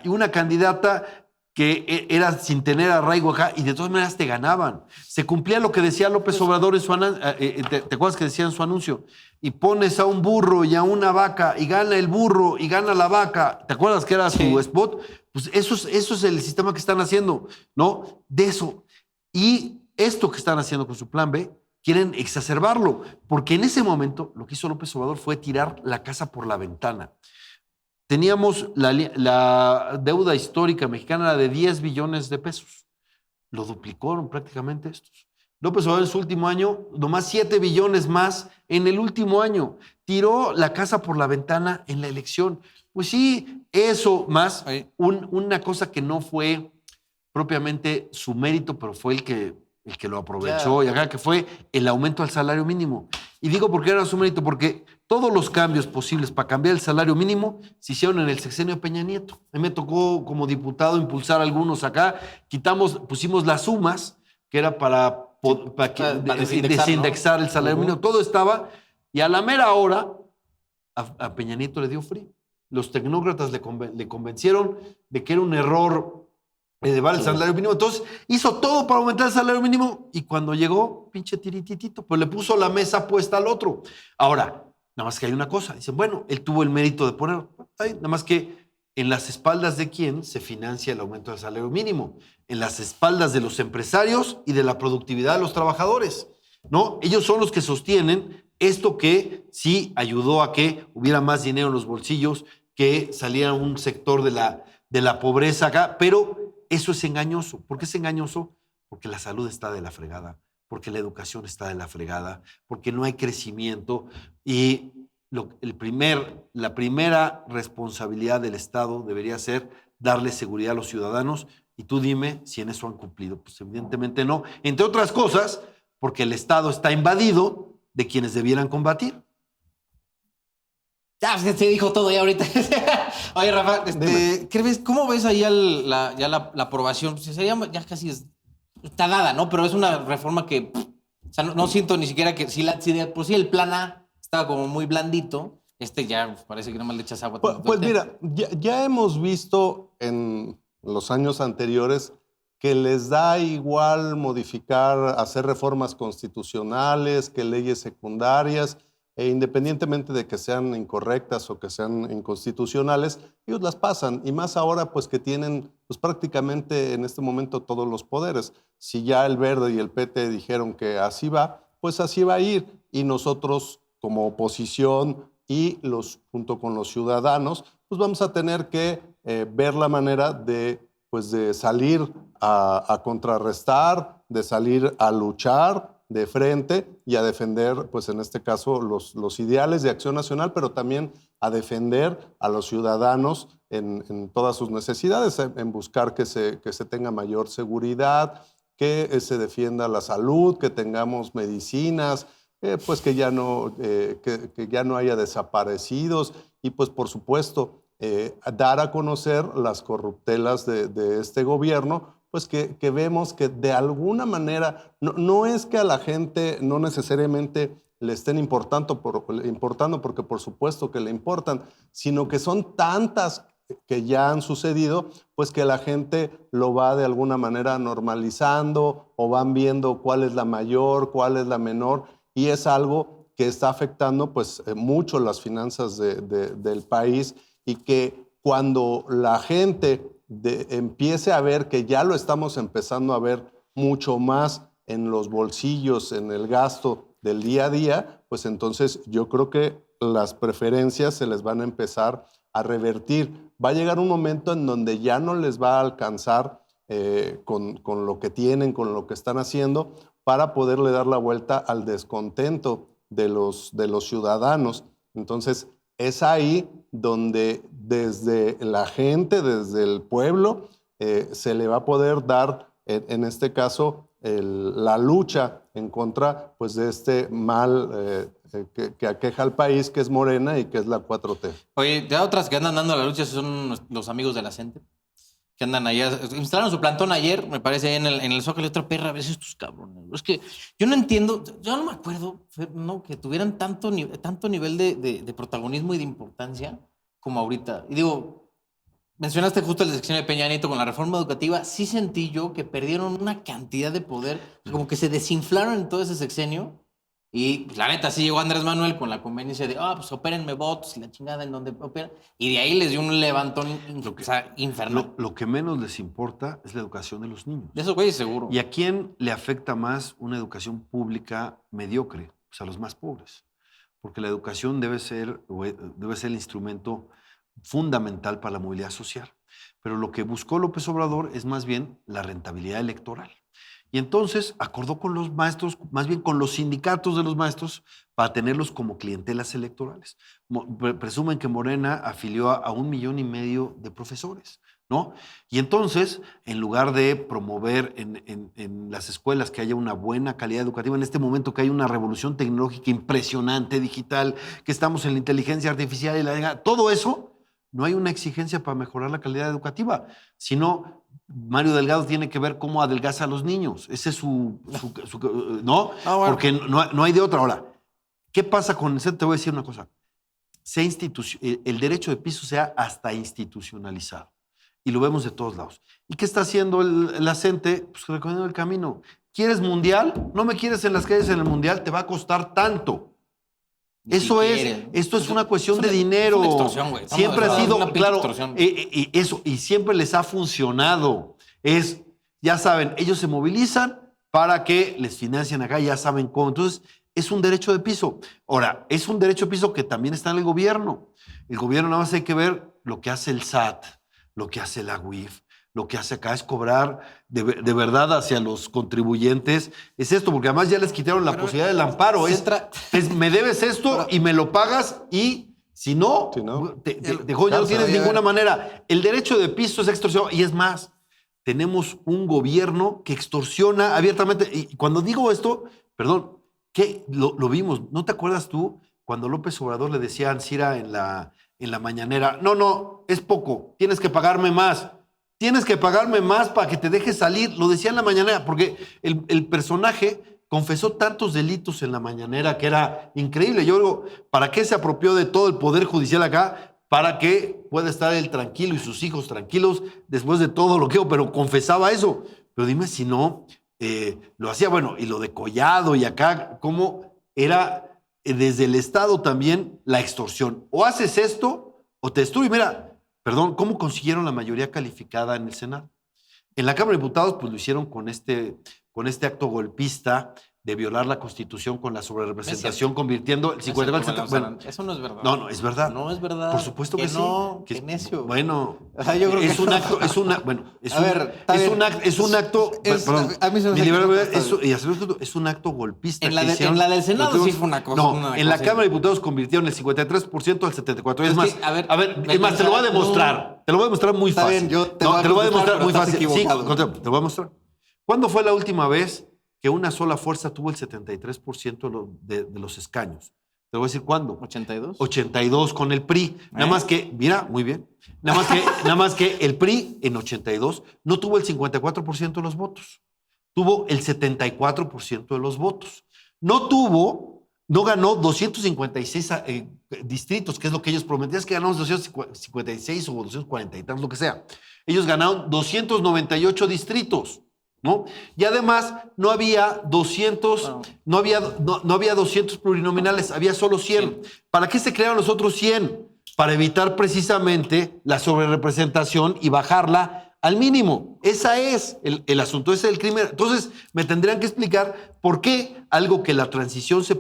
y una candidata que era sin tener arraigo acá, y de todas maneras te ganaban. Se cumplía lo que decía López Obrador en su ¿te acuerdas que decía en su anuncio? Y pones a un burro y a una vaca, y gana el burro y gana la vaca. ¿Te acuerdas que era su spot? Pues eso es el sistema que están haciendo, ¿no? De eso. Y esto que están haciendo con su plan B, quieren exacerbarlo, porque en ese momento lo que hizo López Obrador fue tirar la casa por la ventana. Teníamos la deuda histórica mexicana era de 10 billones de pesos. Lo duplicaron prácticamente estos. López Obrador en su último año, nomás 7 billones más en el último año. Tiró la casa por la ventana en la elección. Pues sí, eso más una cosa que no fue propiamente su mérito, pero fue el que lo aprovechó, y acá que fue el aumento al salario mínimo. Y digo por qué era su mérito, porque todos los cambios posibles para cambiar el salario mínimo se hicieron en el sexenio de Peña Nieto. A mí me tocó como diputado impulsar algunos acá. Pusimos las sumas, que era para desindexar, ¿no? El salario mínimo. Todo estaba, y a la mera hora a Peña Nieto le dio frío. Los tecnócratas le convencieron de que era un error elevar el salario mínimo. Entonces hizo todo para aumentar el salario mínimo, y cuando llegó, pinche tirititito, pues le puso la mesa puesta al otro. Ahora, nada más que hay una cosa. Dicen, bueno, él tuvo el mérito de ponerlo. Nada más que en las espaldas de quién se financia el aumento del salario mínimo. En las espaldas de los empresarios y de la productividad de los trabajadores, ¿no? Ellos son los que sostienen esto, que sí ayudó a que hubiera más dinero en los bolsillos, que saliera un sector de la pobreza acá, pero eso es engañoso. ¿Por qué es engañoso? Porque la salud está de la fregada, porque la educación está de la fregada, porque no hay crecimiento, y la primera responsabilidad del Estado debería ser darle seguridad a los ciudadanos, y tú dime si en eso han cumplido. Pues evidentemente no, entre otras cosas porque el Estado está invadido de quienes debieran combatir. Ya, se dijo todo ya ahorita. Oye, Rafa, ¿cómo ves ahí la aprobación? Pues sería ya casi está dada, ¿no? Pero es una reforma que, o sea, no siento ni siquiera que si de por sí el plan A estaba como muy blandito, ya parece que nomás le echas agua. Pues mira, ya hemos visto en los años anteriores que les da igual modificar, hacer reformas constitucionales, que leyes secundarias, e independientemente de que sean incorrectas o que sean inconstitucionales, ellos las pasan. Y más ahora, pues que tienen pues, prácticamente en este momento todos los poderes. Si ya el Verde y el PT dijeron que así va, pues así va a ir. Y nosotros, como oposición y junto con los ciudadanos, pues vamos a tener que ver la manera de salir a contrarrestar, de salir a luchar de frente y a defender, pues en este caso, los ideales de Acción Nacional, pero también a defender a los ciudadanos en todas sus necesidades, en buscar que se tenga mayor seguridad, que se defienda la salud, que tengamos medicinas, pues que ya no haya desaparecidos, y pues por supuesto dar a conocer las corruptelas de este gobierno, pues que vemos que de alguna manera, no es que a la gente no necesariamente le estén importando, porque por supuesto que le importan, sino que son tantas que ya han sucedido, pues que la gente lo va de alguna manera normalizando, o van viendo cuál es la mayor, cuál es la menor, y es algo que está afectando pues mucho las finanzas del país, y que cuando la gente empiece a ver que ya lo estamos empezando a ver mucho más en los bolsillos, en el gasto del día a día, pues entonces yo creo que las preferencias se les van a empezar a revertir. Va a llegar un momento en donde ya no les va a alcanzar con lo que tienen, con lo que están haciendo, para poderle dar la vuelta al descontento de los ciudadanos. Entonces, es ahí donde desde la gente, desde el pueblo, se le va a poder dar, en este caso, la lucha en contra, pues, de este mal que aqueja al país, que es Morena y que es la 4T. Oye, ya otras que andan dando la lucha son los amigos de la gente, que andan allá. Instalaron su plantón ayer, me parece, ahí en el Zócalo. Otra perra, a veces estos cabrones. Es que yo no entiendo, yo no me acuerdo, ¿no?, que tuvieran tanto nivel de protagonismo y de importancia como ahorita. Y digo, mencionaste justo el sexenio de Peña Nieto con la reforma educativa. Sí sentí yo que perdieron una cantidad de poder, como que se desinflaron en todo ese sexenio. Y pues, la neta, sí llegó Andrés Manuel con la conveniencia de, pues opérenme votos y la chingada en donde operan. Y de ahí les dio un levantón infernal. Lo que menos les importa es la educación de los niños. De esos güeyes seguro. ¿Y a quién le afecta más una educación pública mediocre? Pues a los más pobres. Porque la educación debe ser el instrumento fundamental para la movilidad social. Pero lo que buscó López Obrador es más bien la rentabilidad electoral. Y entonces acordó con los maestros, más bien con los sindicatos de los maestros, para tenerlos como clientelas electorales. Presumen que Morena afilió a 1,5 millones de profesores, ¿no? Y entonces, en lugar de promover en las escuelas que haya una buena calidad educativa, en este momento que hay una revolución tecnológica impresionante, digital, que estamos en la inteligencia artificial y todo eso, no hay una exigencia para mejorar la calidad educativa, sino Mario Delgado tiene que ver cómo adelgaza a los niños. Ese es ¿no? Bueno. Porque no hay de otra. Ahora, ¿qué pasa con eso? Te voy a decir una cosa. El derecho de piso sea hasta institucionalizado. Y lo vemos de todos lados. ¿Y qué está haciendo la gente? Pues recorriendo el camino. ¿Quieres mundial? ¿No me quieres en las calles en el mundial? Te va a costar tanto. Esto es una cuestión de dinero. Es una extorsión, güey. Siempre ha sido, claro, extorsión. y siempre les ha funcionado. Ya saben, ellos se movilizan para que les financien acá, ya saben cómo. Entonces, es un derecho de piso. Ahora, es un derecho de piso que también está en el gobierno. El gobierno nada más hay que ver lo que hace el SAT, lo que hace la UIF. Lo que hace acá es cobrar de verdad hacia los contribuyentes. Es esto, porque además ya les quitaron la posibilidad del amparo. Me debes esto y me lo pagas, y si no, ya no tienes ninguna manera. El derecho de piso es extorsión. Y es más, tenemos un gobierno que extorsiona abiertamente. Y cuando digo esto, perdón, ¿qué? Lo vimos. ¿No te acuerdas tú cuando López Obrador le decía a Ancira en la mañanera, no, es poco, tienes que pagarme más? Tienes que pagarme más para que te dejes salir. Lo decía en la mañanera, porque el personaje confesó tantos delitos en la mañanera que era increíble. Yo digo, ¿para qué se apropió de todo el poder judicial acá? Para que pueda estar él tranquilo y sus hijos tranquilos después de todo lo que... Pero confesaba eso. Pero dime si no lo hacía. Bueno, y lo de Collado y acá, cómo era desde el Estado también la extorsión. O haces esto o te destruye. Mira... Perdón, ¿cómo consiguieron la mayoría calificada en el Senado? En la Cámara de Diputados, pues lo hicieron con este acto golpista de violar la Constitución con la sobrerepresentación, convirtiendo el 50 al 70. Bueno, eso no es verdad. No, es verdad. No es verdad. Por supuesto que sí. No, qué necio. Bueno, yo creo es que un acto, es un acto, perdón, a mí se me es un acto golpista. En la del Senado sí fue una cosa. No, en la Cámara de Diputados convirtieron el 53% al 74%. Es más, es más, te lo voy a demostrar. Te lo voy a demostrar muy fácil. Te lo voy a demostrar muy fácil. Sí, te lo voy a mostrar. ¿Cuándo fue la última vez que una sola fuerza tuvo el 73% de los escaños? Te voy a decir cuándo. ¿82? 82 con el PRI. Nada más que, mira, muy bien. Nada más que el PRI en 82 no tuvo el 54% de los votos. Tuvo el 74% de los votos. No ganó 256 distritos, que es lo que ellos prometían. Es que ganamos 256 o 240 y tantos, lo que sea. Ellos ganaron 298 distritos. ¿No? Y además no había 200, no había 200 plurinominales, había solo 100. ¿Para qué se crearon los otros 100? Para evitar precisamente la sobrerepresentación y bajarla al mínimo. Esa es el asunto, ese es el crimen. Entonces, me tendrían que explicar por qué algo que la transición se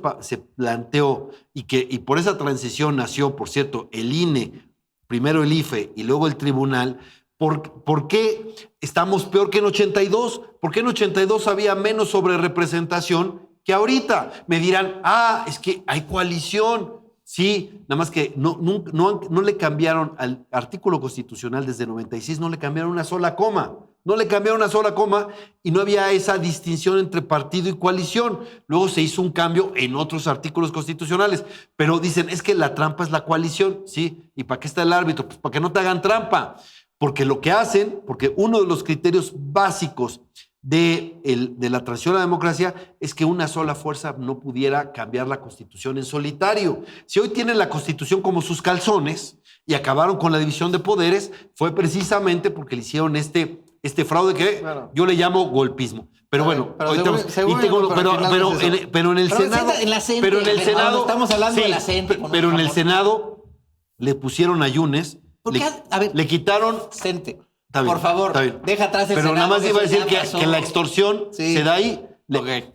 planteó y por esa transición nació, por cierto, el INE, primero el IFE y luego el tribunal. ¿Por qué estamos peor que en 82? ¿Por qué en 82 había menos sobrerepresentación que ahorita? Me dirán, es que hay coalición. Sí, nada más que no le cambiaron al artículo constitucional desde 96, no le cambiaron una sola coma. No le cambiaron una sola coma y no había esa distinción entre partido y coalición. Luego se hizo un cambio en otros artículos constitucionales. Pero dicen, es que la trampa es la coalición. Sí, ¿y para qué está el árbitro? Pues para que no te hagan trampa. Porque lo que hacen, porque uno de los criterios básicos de la transición a la democracia es que una sola fuerza no pudiera cambiar la Constitución en solitario. Si hoy tienen la Constitución como sus calzones y acabaron con la división de poderes, fue precisamente porque le hicieron este fraude que yo le llamo golpismo. Pero bueno, pero en el Senado, estamos hablando de la CENTE. Pero en el Senado le pusieron a Yunes, le quitaron CENTE. Por favor, deja atrás el Pero Senado, nada más iba a decir que la extorsión Sí. se da ahí. Nada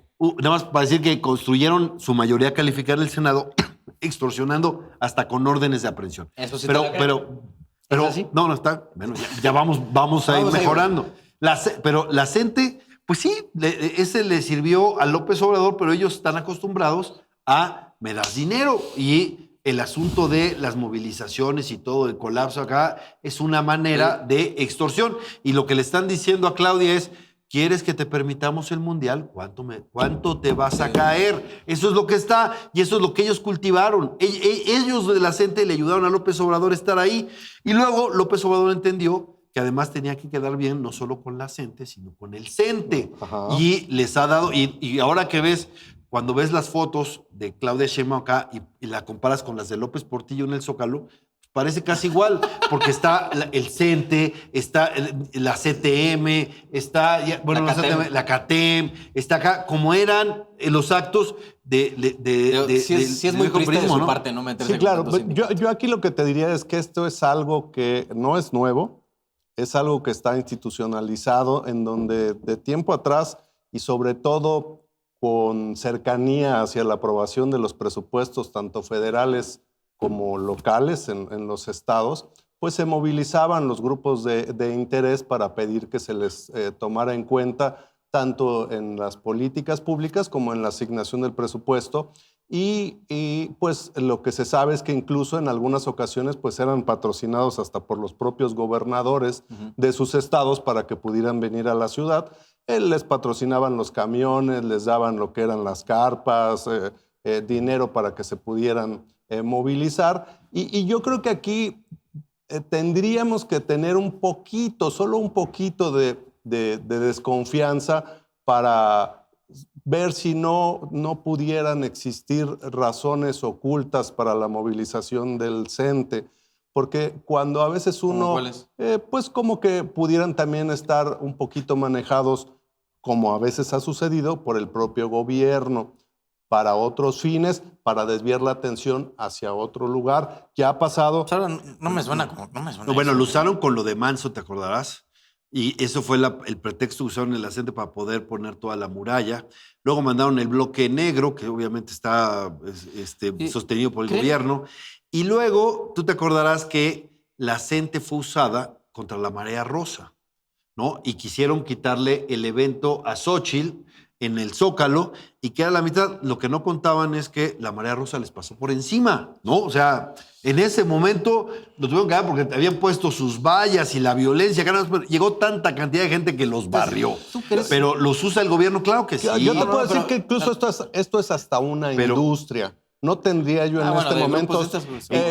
más para decir que construyeron su mayoría calificada del Senado extorsionando hasta con órdenes de aprehensión. Eso sí pero ¿Es así? no está. Bueno, ya vamos a ir mejorando. Pero la CENTE, pues sí, ese le sirvió a López Obrador, pero ellos están acostumbrados a me das dinero y el asunto de las movilizaciones y todo el colapso acá es una manera de extorsión. Y lo que le están diciendo a Claudia es, ¿quieres que te permitamos el mundial? ¿Cuánto te vas a caer? Eso es lo que está y eso es lo que ellos cultivaron. Ellos de la CENTE le ayudaron a López Obrador a estar ahí. Y luego López Obrador entendió que además tenía que quedar bien no solo con la CENTE, sino con el CENTE. Ajá. Y les ha dado, y ahora que ves... Cuando ves las fotos de Claudia Sheinbaum acá y la comparas con las de López Portillo en el Zócalo, parece casi igual, porque está el CENTE, está la CTM, está la CATEM, está acá, como eran los actos sí es muy triste de su parte, ¿no? Sí, claro. Yo aquí lo que te diría es que esto es algo que no es nuevo, es algo que está institucionalizado, en donde de tiempo atrás y sobre todo con cercanía hacia la aprobación de los presupuestos, tanto federales como locales en los estados, pues se movilizaban los grupos de interés para pedir que se les tomara en cuenta tanto en las políticas públicas como en la asignación del presupuesto. Y pues lo que se sabe es que incluso en algunas ocasiones pues eran patrocinados hasta por los propios gobernadores de sus estados para que pudieran venir a la ciudad. Les patrocinaban los camiones, les daban lo que eran las carpas, dinero para que se pudieran movilizar. Y yo creo que aquí tendríamos que tener un poquito, solo un poquito de desconfianza para ver si no pudieran existir razones ocultas para la movilización del CENTE. Porque cuando a veces uno, pues como que pudieran también estar un poquito manejados, como a veces ha sucedido, por el propio gobierno, para otros fines, para desviar la atención hacia otro lugar. Ya ha pasado. No me suena. Bueno, lo usaron con lo de Manso, ¿te acordarás? Y eso fue el pretexto que usaron en la CENTE para poder poner toda la muralla. Luego mandaron el bloque negro, que obviamente está sostenido por el gobierno. Y luego, tú te acordarás que la CENTE fue usada contra la Marea Rosa, ¿no? Y quisieron quitarle el evento a Xóchitl en el Zócalo y que a la mitad. Lo que no contaban es que la Marea Rosa les pasó por encima, ¿no? O sea, en ese momento lo tuvieron que dar porque habían puesto sus vallas y la violencia. Llegó tanta cantidad de gente que los barrió. Pero los usa el gobierno, claro que sí. Yo te puedo decir que incluso esto es hasta una industria. No tendría yo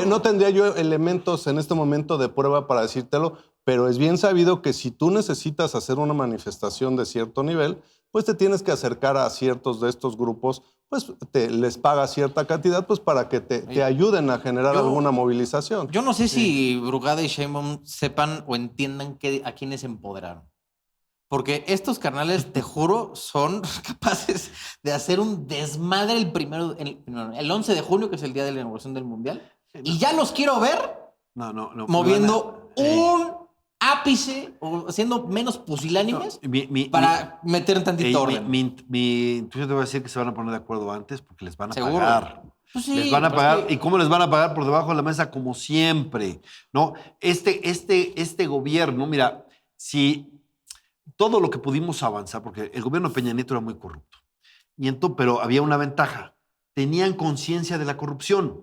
no tendría yo elementos en este momento de prueba para decírtelo, pero es bien sabido que si tú necesitas hacer una manifestación de cierto nivel, pues te tienes que acercar a ciertos de estos grupos, pues les pagas cierta cantidad pues para que te ayuden a generar alguna movilización. Yo no sé si Brugada y Sheinbaum sepan o entiendan a quiénes empoderaron. Porque estos carnales, te juro, son capaces de hacer un desmadre el 11 de junio, que es el día de la inauguración del Mundial. Y ya los quiero ver moviendo un ápice o siendo menos pusilánimes No, para meter un tantito orden. mi intuición te va a decir que se van a poner de acuerdo antes porque les van a Seguro. pagar. Pues sí, Les van a pues pagar. que- ¿Y cómo les van a pagar? Por debajo de la mesa, como siempre. ¿No? Este gobierno, mira, si todo lo que pudimos avanzar, porque el gobierno de Peña Nieto era muy corrupto, pero había una ventaja. Tenían conciencia de la corrupción.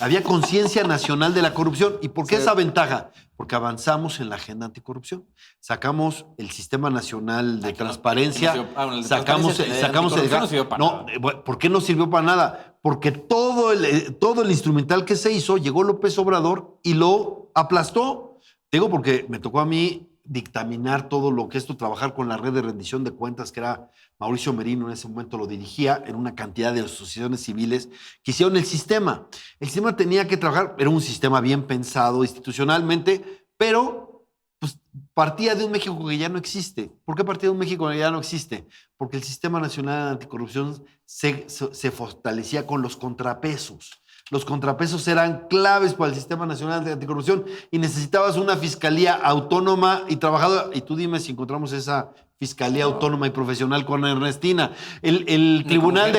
Había conciencia nacional de la corrupción. ¿Y por qué Sí. esa ventaja? Porque avanzamos en la agenda anticorrupción. Sacamos el Sistema Nacional de Transparencia. El de Sacamos transparencia, sacamos el anticorrupción no sirvió para nada. ¿Por qué no sirvió para nada? Porque todo el instrumental que se hizo, llegó López Obrador y lo aplastó. Digo porque me tocó a mí dictaminar todo lo que esto, trabajar con la red de rendición de cuentas, que era Mauricio Merino, en ese momento lo dirigía, en una cantidad de asociaciones civiles que hicieron el sistema. El sistema tenía que trabajar, era un sistema bien pensado institucionalmente, pero pues, partía de un México que ya no existe. ¿Por qué partía de un México que ya no existe? Porque el Sistema Nacional Anticorrupción se fortalecía con los contrapesos. Los contrapesos eran claves para el Sistema Nacional de Anticorrupción y necesitabas una fiscalía autónoma y trabajadora. Y tú dime si encontramos esa fiscalía autónoma y profesional con Ernestina. El Tribunal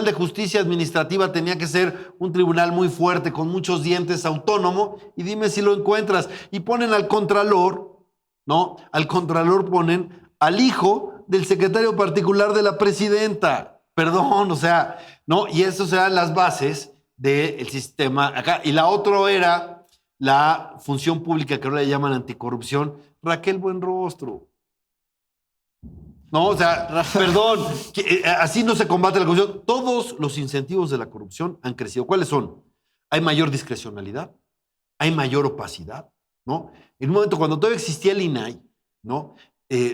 de Justicia Administrativa tenía que ser un tribunal muy fuerte, con muchos dientes, autónomo, y dime si lo encuentras. Y ponen al Contralor, ¿no? Al Contralor ponen al hijo del secretario particular de la presidenta. Perdón, o sea, ¿no? Y eso serán las bases del sistema acá. Y la otra era la función pública, que ahora le llaman anticorrupción, Raquel Buenrostro. No, o sea, perdón, así no se combate la corrupción. Todos los incentivos de la corrupción han crecido. ¿Cuáles son? Hay mayor discrecionalidad, hay mayor opacidad, ¿no? En un momento cuando todavía existía el INAI, ¿no?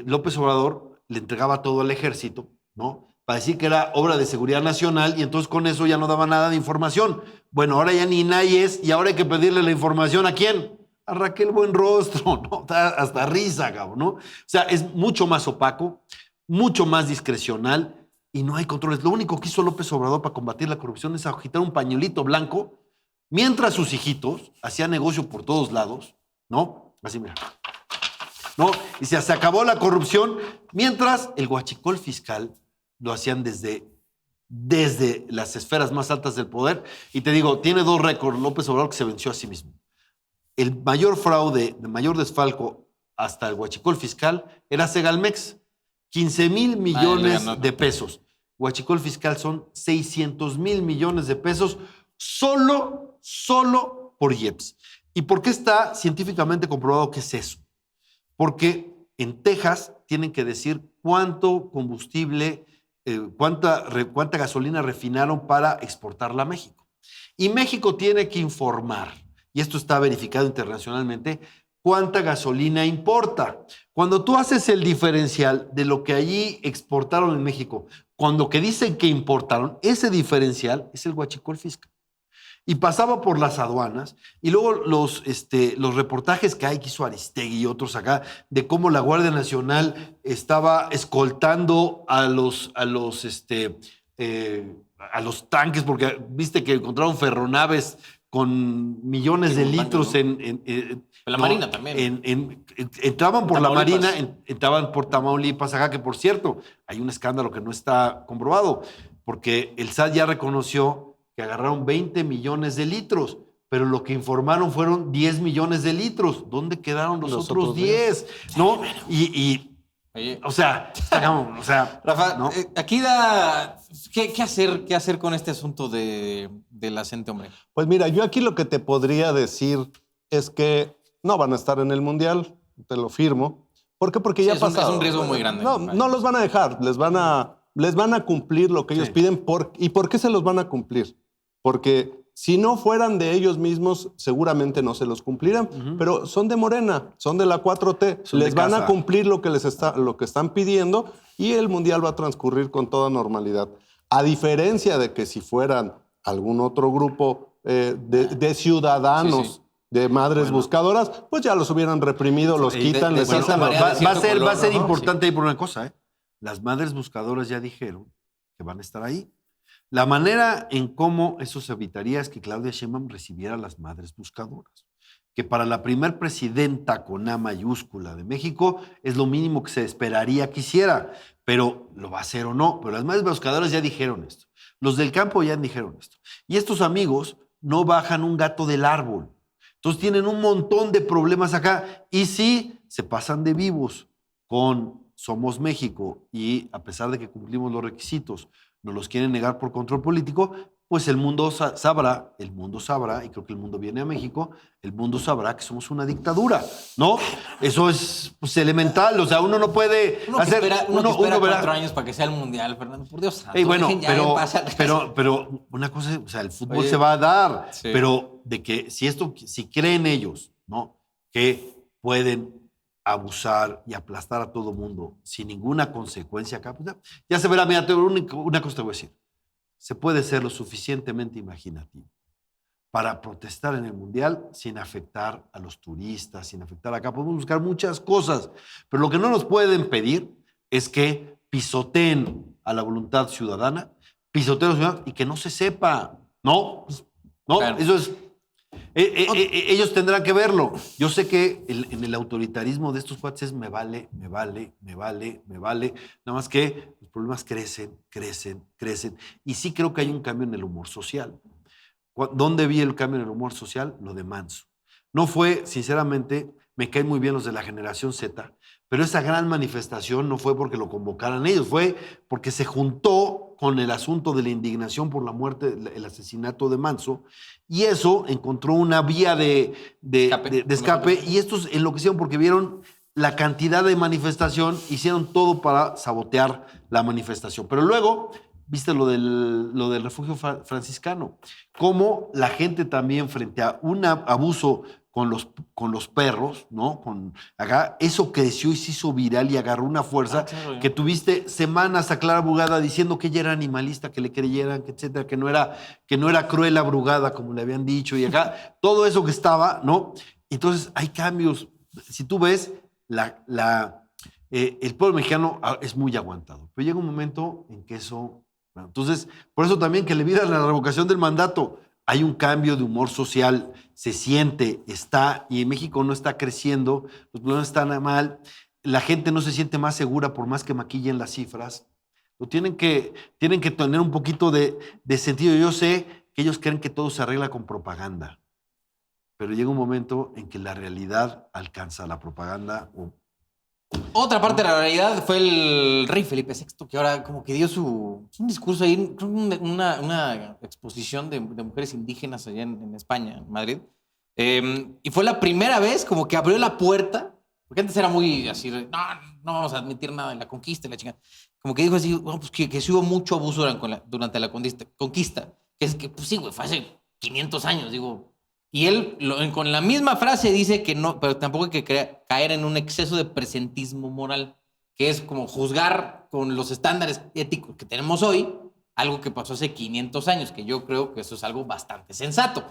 López Obrador le entregaba todo al ejército, ¿no? Para decir que era obra de seguridad nacional y entonces con eso ya no daba nada de información. Bueno, ahora ya ni INAI es y ahora hay que pedirle la información ¿a quién? A Raquel Buenrostro, ¿no? Hasta risa, cabrón, ¿no? O sea, es mucho más opaco, mucho más discrecional y no hay controles. Lo único que hizo López Obrador para combatir la corrupción es agitar un pañuelito blanco mientras sus hijitos hacían negocio por todos lados, ¿no? Así, mira. ¿No? Y se acabó la corrupción mientras el huachicol fiscal lo hacían desde las esferas más altas del poder. Y te digo, tiene 2 récords López Obrador que se venció a sí mismo. El mayor fraude, el mayor desfalco hasta el huachicol fiscal era Segalmex. 15,000 millones de pesos. Huachicol fiscal son 600,000 millones de pesos solo por IEPS. ¿Y por qué está científicamente comprobado que es eso? Porque en Texas tienen que decir cuánto combustible, cuánta gasolina refinaron para exportarla a México. Y México tiene que informar, y esto está verificado internacionalmente, cuánta gasolina importa. Cuando tú haces el diferencial de lo que allí exportaron en México, cuando que dicen que importaron, ese diferencial es el huachicol fiscal. Y pasaba por las aduanas, y luego los reportajes que hizo Aristegui y otros acá, de cómo la Guardia Nacional estaba escoltando a los tanques, porque viste que encontraron ferronaves con millones de litros, ¿no? La Marina también. Entraban por la Tamaulipas. Marina, entraban por Tamaulipas acá, que por cierto, hay un escándalo que no está comprobado, porque el SAT ya reconoció que agarraron 20 millones de litros, pero lo que informaron fueron 10 millones de litros. ¿Dónde quedaron los otros 10? ¿No? Oye, O sea, Rafa, ¿no? aquí da... ¿Qué hacer con este asunto de la gente, hombre? Pues mira, yo aquí lo que te podría decir es que no van a estar en el Mundial, te lo firmo. ¿Por qué? Porque ya Sí, es pasado. un riesgo muy grande. No los van a dejar, les van a cumplir lo que ellos Sí. piden. ¿Y por qué se los van a cumplir? Porque si no fueran de ellos mismos, seguramente no se los cumplirán. Pero son de Morena, son de la 4T. Son de Les van casa. a cumplir lo que están pidiendo y el Mundial va a transcurrir con toda normalidad. A diferencia de que si fueran algún otro grupo de ciudadanos, Sí, sí. de madres buscadoras, pues ya los hubieran reprimido, los quitan, les cierta hacen... manera, de cierto color, va a ser ¿no? importante ahí por una cosa, ¿eh? Las madres buscadoras ya dijeron que van a estar ahí. La manera en cómo eso se evitaría es que Claudia Sheinbaum recibiera a las madres buscadoras. que para la primer presidenta con A mayúscula de México es lo mínimo que se esperaría que hiciera, pero lo va a hacer o no. Pero las madres buscadoras ya dijeron esto. Los del campo ya dijeron esto. Y estos amigos no bajan un gato del árbol. Entonces tienen un montón de problemas acá. Y sí, se pasan de vivos con Somos México y a pesar de que cumplimos los requisitos, nos los quieren negar por control político, pues el mundo sabrá, y creo que el mundo viene a México, el mundo sabrá que somos una dictadura, ¿no? Eso es pues, elemental, o sea, uno no puede hacer... Uno espera 4 años para que sea el Mundial, Fernando, por Dios. Bueno, pero una cosa, o sea, el fútbol se va a dar, sí. Pero de que si creen ellos, ¿no? Que pueden abusar y aplastar a todo mundo sin ninguna consecuencia acá, pues ya se verá. Mira, una cosa te voy a decir. Se puede ser lo suficientemente imaginativo para protestar en el Mundial sin afectar a los turistas, sin afectar acá. Podemos buscar muchas cosas, pero lo que no nos pueden pedir es que pisoteen a la voluntad ciudadana, y que no se sepa, ¿no? ¿No? Claro. Eso es... ellos tendrán que verlo. Yo sé que en el autoritarismo de estos cuates es me vale. Nada más que los problemas crecen. Y sí creo que hay un cambio en el humor social. ¿Dónde vi el cambio en el humor social? Lo de Manso. No fue, sinceramente, me caen muy bien los de la generación Z, pero esa gran manifestación no fue porque lo convocaran ellos, fue porque se juntó con el asunto de la indignación por la muerte, el asesinato de Manso, y eso encontró una vía de escape, y estos enloquecieron porque vieron la cantidad de manifestación, hicieron todo para sabotear la manifestación. Pero luego, viste lo del refugio franciscano, cómo la gente también frente a un abuso con los perros, ¿no? Acá, eso creció y se hizo viral y agarró una fuerza que tuviste semanas a Clara Brugada diciendo que ella era animalista, que le creyeran, que etcétera, que no era Cruella Brugada, como le habían dicho, y acá, todo eso que estaba, ¿no? Entonces, hay cambios. Si tú ves, el pueblo mexicano es muy aguantado, pero llega un momento en que eso... Bueno, entonces, por eso también que le vida la revocación del mandato, hay un cambio de humor social, se siente, está, y en México no está creciendo, los problemas están mal, la gente no se siente más segura por más que maquillen las cifras. Tienen que tener un poquito de sentido. Yo sé que ellos creen que todo se arregla con propaganda, pero llega un momento en que la realidad alcanza la propaganda. Otra parte de la realidad fue el rey Felipe VI, que ahora como que dio un discurso ahí, una exposición de mujeres indígenas allá en España, en Madrid. Y fue la primera vez como que abrió la puerta, porque antes era muy así, no vamos a admitir nada en la conquista, la chingada. Como que dijo así, bueno, pues que sí hubo mucho abuso durante la conquista. Que es que, pues sí, güey, fue hace 500 años, digo. Y él, con la misma frase, dice que no, pero tampoco hay que caer en un exceso de presentismo moral, que es como juzgar con los estándares éticos que tenemos hoy, algo que pasó hace 500 años, que yo creo que eso es algo bastante sensato.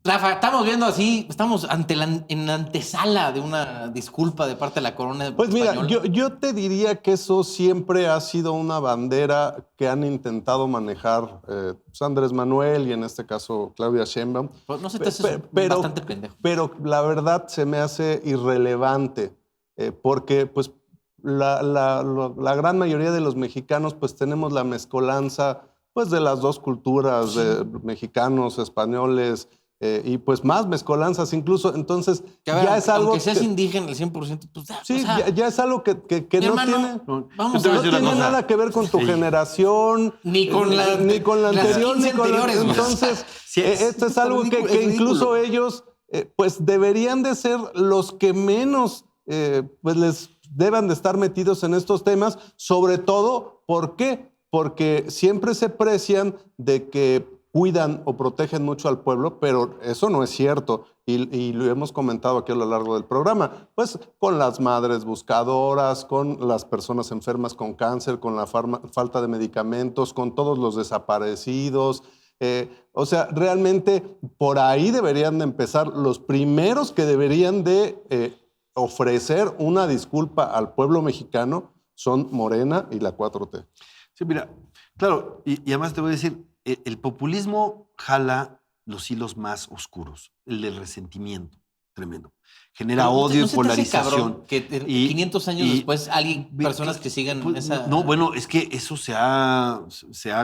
Rafa, estamos viendo así, estamos en la antesala de una disculpa de parte de la corona Pues española. Mira, yo te diría que eso siempre ha sido una bandera que han intentado manejar Andrés Manuel y en este caso Claudia Sheinbaum. Pues no sé, te haces bastante pendejo. Pero la verdad se me hace irrelevante porque pues la gran mayoría de los mexicanos pues tenemos la mezcolanza pues de las dos culturas, sí, de mexicanos, españoles, y pues más mezcolanzas incluso, entonces ya es algo... Aunque seas indígena al 100%, pues... Sí, o sea, ya es algo que no tiene nada que ver con tu generación, ni con la anterior, ni con la... Entonces, esto es algo que incluso ellos pues deberían de ser los que menos pues les deban de estar metidos en estos temas, sobre todo, ¿por qué? Porque siempre se precian de que cuidan o protegen mucho al pueblo, pero eso no es cierto y lo hemos comentado aquí a lo largo del programa, pues con las madres buscadoras, con las personas enfermas con cáncer, con la falta de medicamentos, con todos los desaparecidos. O sea, realmente por ahí deberían de empezar los primeros que deberían de ofrecer una disculpa al pueblo mexicano son Morena y la 4T. Sí, mira, claro, y además te voy a decir, el populismo jala los hilos más oscuros, el del resentimiento, tremendo. Genera Pero odio ¿no y se te hace polarización. cabrón que 500 años después personas que sigan Pues, esa... No, bueno, es que eso se ha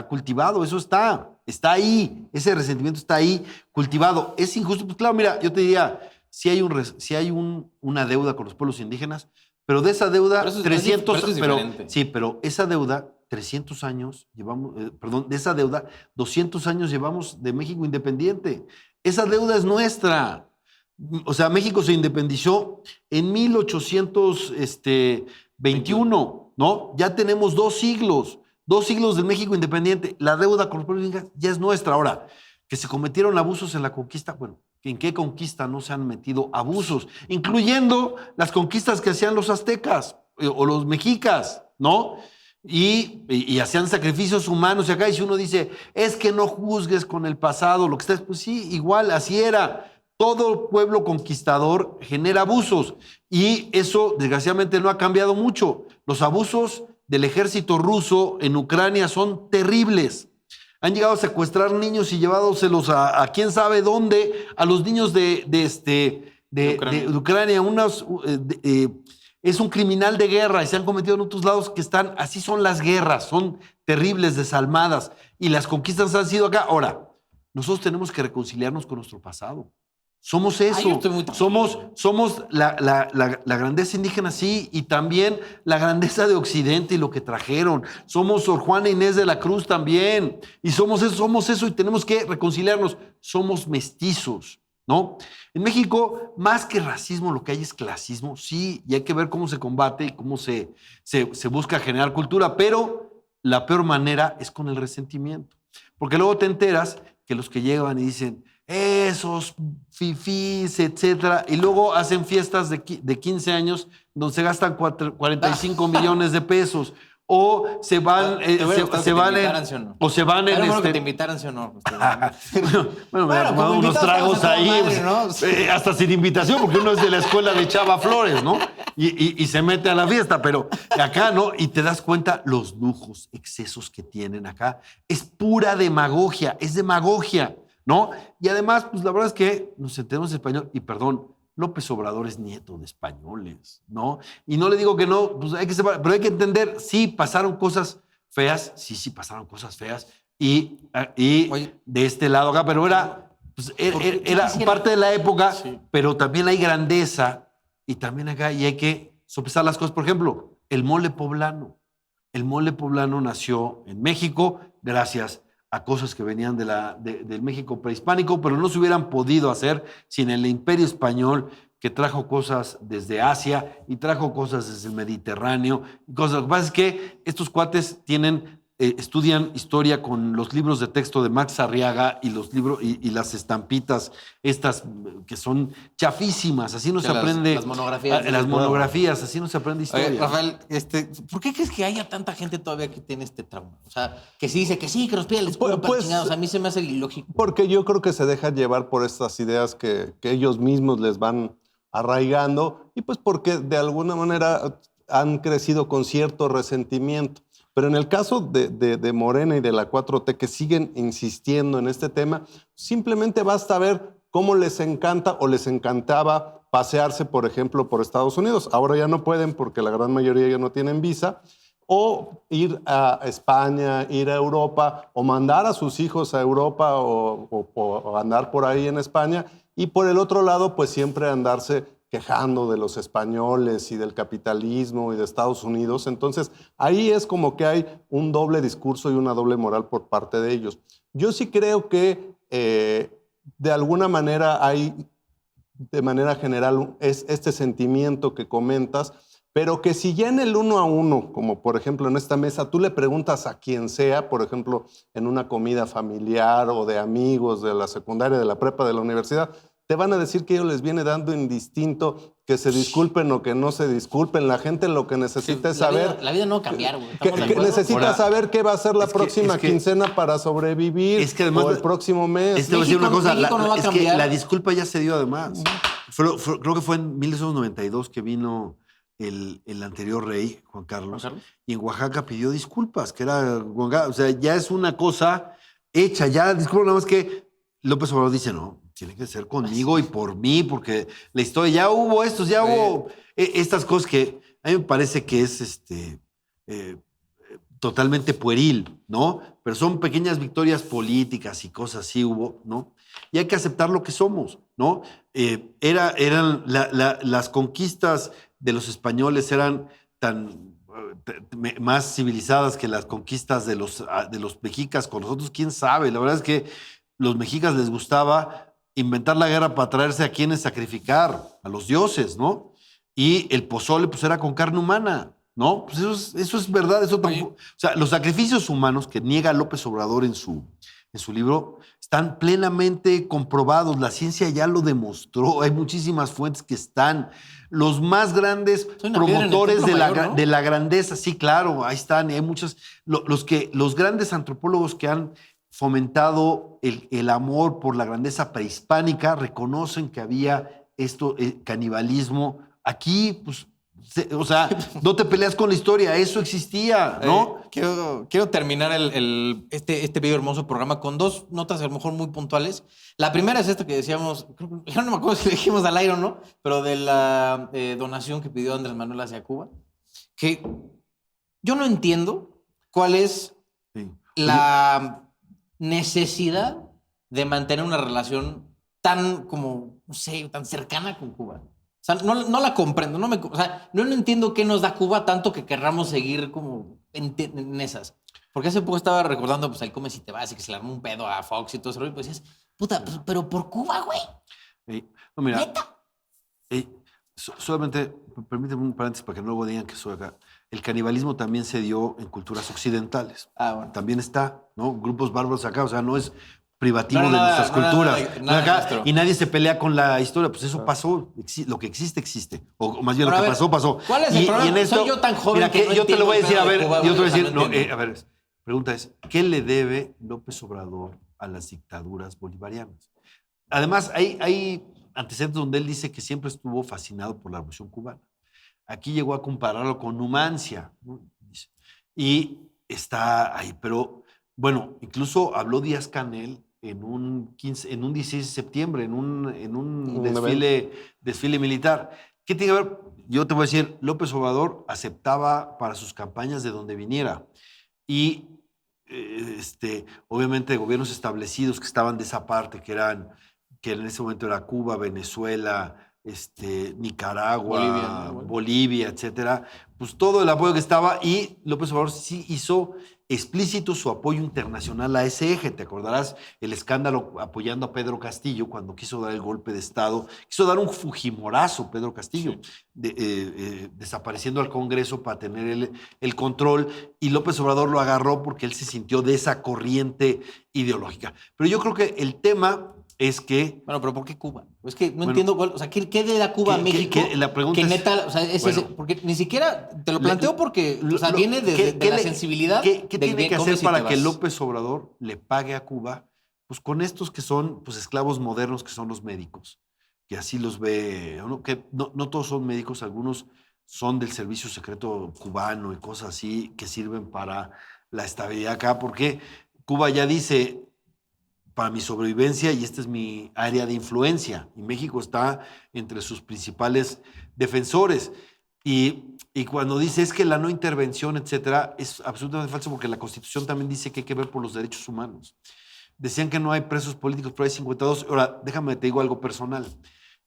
cultivado, eso está ahí, ese resentimiento está ahí cultivado. Es injusto, pues claro, mira, yo te diría, si hay, una deuda con los pueblos indígenas, pero de esa deuda, Pero eso es- 300, pero eso es diferente. sí, pero esa deuda, 300 años llevamos, de esa deuda, 200 años llevamos de México independiente. Esa deuda es nuestra. O sea, México se independizó en 1821, ¿no? Ya tenemos 2 siglos de México independiente. La deuda con los pueblos indígenas ya es nuestra. Ahora, que se cometieron abusos en la conquista, bueno, ¿en qué conquista no se han metido abusos? Incluyendo las conquistas que hacían los aztecas o los mexicas, ¿no? Y hacían sacrificios humanos. Y acá, y si uno dice, es que no juzgues con el pasado, lo que está, pues sí, igual, así era. Todo pueblo conquistador genera abusos y eso desgraciadamente no ha cambiado mucho. Los abusos del ejército ruso en Ucrania son terribles. Han llegado a secuestrar niños y llevádosselos a quién sabe dónde, a los niños de Ucrania. Es un criminal de guerra y se han cometido en otros lados que están, así son las guerras, son terribles, desalmadas y las conquistas han sido acá. Ahora, nosotros tenemos que reconciliarnos con nuestro pasado. Somos eso, yo estoy muy somos la grandeza indígena, sí, y también la grandeza de Occidente y lo que trajeron. Somos Sor Juana Inés de la Cruz también, y somos eso y tenemos que reconciliarnos. Somos mestizos, ¿no? En México, más que racismo, lo que hay es clasismo, sí, y hay que ver cómo se combate y cómo se busca generar cultura, pero la peor manera es con el resentimiento, porque luego te enteras que los que llegan y dicen esos fifís, etcétera, y luego hacen fiestas de 15 años donde se gastan 45 millones de pesos o se van o se van en bueno que te invitaran, ¿sí o no? bueno, me han tomado unos tragos ahí, ¿no? hasta sin invitación, porque uno es de la escuela de Chava Flores, ¿no? Y se mete a la fiesta, pero acá, ¿no? Y te das cuenta los lujos, excesos que tienen acá. Es pura demagogia, es demagogia, ¿no? Y además, pues la verdad es que nos entendemos español, y perdón, López Obrador es nieto de españoles, ¿no? Y no le digo que no, pues hay que separar, pero hay que entender, sí, pasaron cosas feas, sí, pasaron cosas feas, y Oye, de este lado acá, pero era parte de la época, sí, pero también hay grandeza, y también acá, y hay que sopesar las cosas. Por ejemplo, el mole poblano. El mole poblano nació en México gracias a cosas que venían del México prehispánico, pero no se hubieran podido hacer sin el Imperio Español, que trajo cosas desde Asia y trajo cosas desde el Mediterráneo. Lo que pasa es que estos cuates estudian historia con los libros de texto de Max Arriaga y los libros y las estampitas estas que son chafísimas, así no se aprende. Las monografías. Las monografías, así no se aprende historia. Oye, Rafael, ¿por qué crees que haya tanta gente todavía que tiene este trauma? O sea, que sí dice que sí, que nos pide el escudo para chingados. A mí se me hace ilógico. Porque yo creo que se dejan llevar por estas ideas que ellos mismos les van arraigando y pues porque de alguna manera han crecido con cierto resentimiento. Pero en el caso de Morena y de la 4T que siguen insistiendo en este tema, simplemente basta ver cómo les encanta o les encantaba pasearse, por ejemplo, por Estados Unidos. Ahora ya no pueden porque la gran mayoría ya no tienen visa. O ir a España, ir a Europa, o mandar a sus hijos a Europa o andar por ahí en España. Y por el otro lado, pues siempre andarse quejando de los españoles y del capitalismo y de Estados Unidos. Entonces, ahí es como que hay un doble discurso y una doble moral por parte de ellos. Yo sí creo que de alguna manera hay, de manera general, es este sentimiento que comentas, pero que si ya en el 1 a 1, como por ejemplo en esta mesa, tú le preguntas a quien sea, por ejemplo, en una comida familiar o de amigos de la secundaria, de la prepa, de la universidad, te van a decir que ellos les viene dando indistinto que se disculpen o que no se disculpen. La gente lo que necesita es saber... La vida no va a cambiar, güey. Que necesita saber qué va a ser la próxima quincena para sobrevivir, es que además, o el próximo mes. Te voy a decir una cosa, México no va a es que cambiar. la disculpa ya se dio además. Creo que fue en 1992 que vino el anterior rey, Juan Carlos, y en Oaxaca pidió disculpas, que era, o sea, ya es una cosa hecha, ya disculpa, nada más que López Obrador dice, no, tiene que ser conmigo y por mí, porque la historia, ya hubo estos, ya hubo estas cosas que a mí me parece que es eh, totalmente pueril, ¿no? Pero son pequeñas victorias políticas y cosas así hubo, ¿no? Y hay que aceptar lo que somos, ¿no? Eran las conquistas de los españoles eran tan más civilizadas que las conquistas de los mexicas con nosotros, quién sabe. La verdad es que los mexicas les gustaba inventar la guerra para traerse a quienes sacrificar, a los dioses, ¿no? Y el pozole, pues era con carne humana, ¿no? Pues eso es verdad. Eso tampoco, o sea, los sacrificios humanos que niega López Obrador en su libro están plenamente comprobados. La ciencia ya lo demostró. Hay muchísimas fuentes que están. Los más grandes promotores de la grandeza, sí, claro, ahí están. Y hay muchos. Los grandes antropólogos que han fomentado el amor por la grandeza prehispánica reconocen que había canibalismo. Aquí, pues, o sea, no te peleas con la historia, eso existía, ¿no? Quiero terminar este bello hermoso programa con dos notas a lo mejor muy puntuales. La primera es esta que decíamos, ya no me acuerdo si le dijimos al aire o no, pero de la donación que pidió Andrés Manuel hacia Cuba, que yo no entiendo cuál es la necesidad de mantener una relación tan como, no sé, tan cercana con Cuba. O sea, no la comprendo. O sea, no entiendo qué nos da Cuba tanto que querramos seguir como en esas. Porque hace poco estaba recordando pues, el Come Si Te Vas y que se le armó un pedo a Fox y todo eso. Y pues decías, puta, pero por Cuba, güey. No, mira. ¿Neta? Solamente, permíteme un paréntesis para que luego digan que soy acá. El canibalismo también se dio en culturas occidentales. Bueno. También está, ¿no? Grupos bárbaros acá, o sea, no es privativo de nuestras culturas. Nada acá, y nadie se pelea con la historia, pues eso pasó. Lo que existe, existe. O más bien lo que pasó, pasó. ¿Cuál es el problema? En esto, soy yo tan joven mira, que no yo te lo voy a decir, a ver, Cuba, yo te voy a decir, no, a ver, pregunta es, ¿qué le debe López Obrador a las dictaduras bolivarianas? Además, hay antecedentes donde él dice que siempre estuvo fascinado por la Revolución Cubana. Aquí llegó a compararlo con Numancia, ¿no? Y está ahí, pero bueno, incluso habló Díaz-Canel en un 16 de septiembre, en un desfile militar. ¿Qué tiene que ver? Yo te voy a decir, López Obrador aceptaba para sus campañas de donde viniera. Y obviamente gobiernos establecidos que estaban de esa parte, que en ese momento era Cuba, Venezuela, Nicaragua, Bolivia, etcétera, pues todo el apoyo que estaba, y López Obrador sí hizo explícito su apoyo internacional a ese eje. Te acordarás el escándalo apoyando a Pedro Castillo cuando quiso dar el golpe de Estado, quiso dar un fujimorazo Pedro Castillo, desapareciendo al Congreso para tener el control, y López Obrador lo agarró porque él se sintió de esa corriente ideológica. Pero yo creo que el tema es que... Bueno, pero ¿por qué Cuba? Es que no entiendo cuál... O sea, ¿qué le da Cuba a México? La pregunta que neta... O sea, porque ni siquiera... Te lo planteo porque viene de la sensibilidad... ¿Qué tiene que hacer para que López Obrador le pague a Cuba? Pues con estos que son pues, esclavos modernos, que son los médicos, que así los ve... Que no todos son médicos, algunos son del servicio secreto cubano y cosas así que sirven para la estabilidad acá, porque Cuba ya dice... para mi sobrevivencia, y esta es mi área de influencia. Y México está entre sus principales defensores. Y cuando dice es que la no intervención, etcétera, es absolutamente falso, porque la Constitución también dice que hay que ver por los derechos humanos. Decían que no hay presos políticos, pero hay 52. Ahora, déjame te digo algo personal.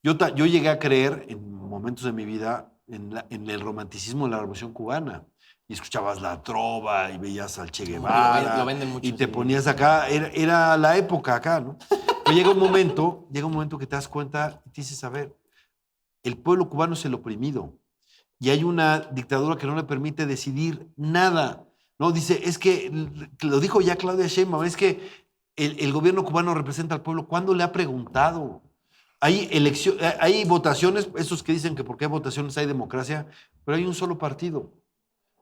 Yo llegué a creer en momentos de mi vida en el romanticismo de la Revolución Cubana. Y escuchabas la trova y veías al Che Guevara. Lo venden mucho, y te ponías acá. Era la época acá, ¿no? Pero llega un momento que te das cuenta y te dices, a ver, el pueblo cubano es el oprimido. Y hay una dictadura que no le permite decidir nada. No, dice, es que, lo dijo ya Claudia Sheinbaum, es que el gobierno cubano representa al pueblo. ¿Cuándo le ha preguntado? Hay votaciones, esos que dicen que por qué hay votaciones hay democracia, pero hay un solo partido.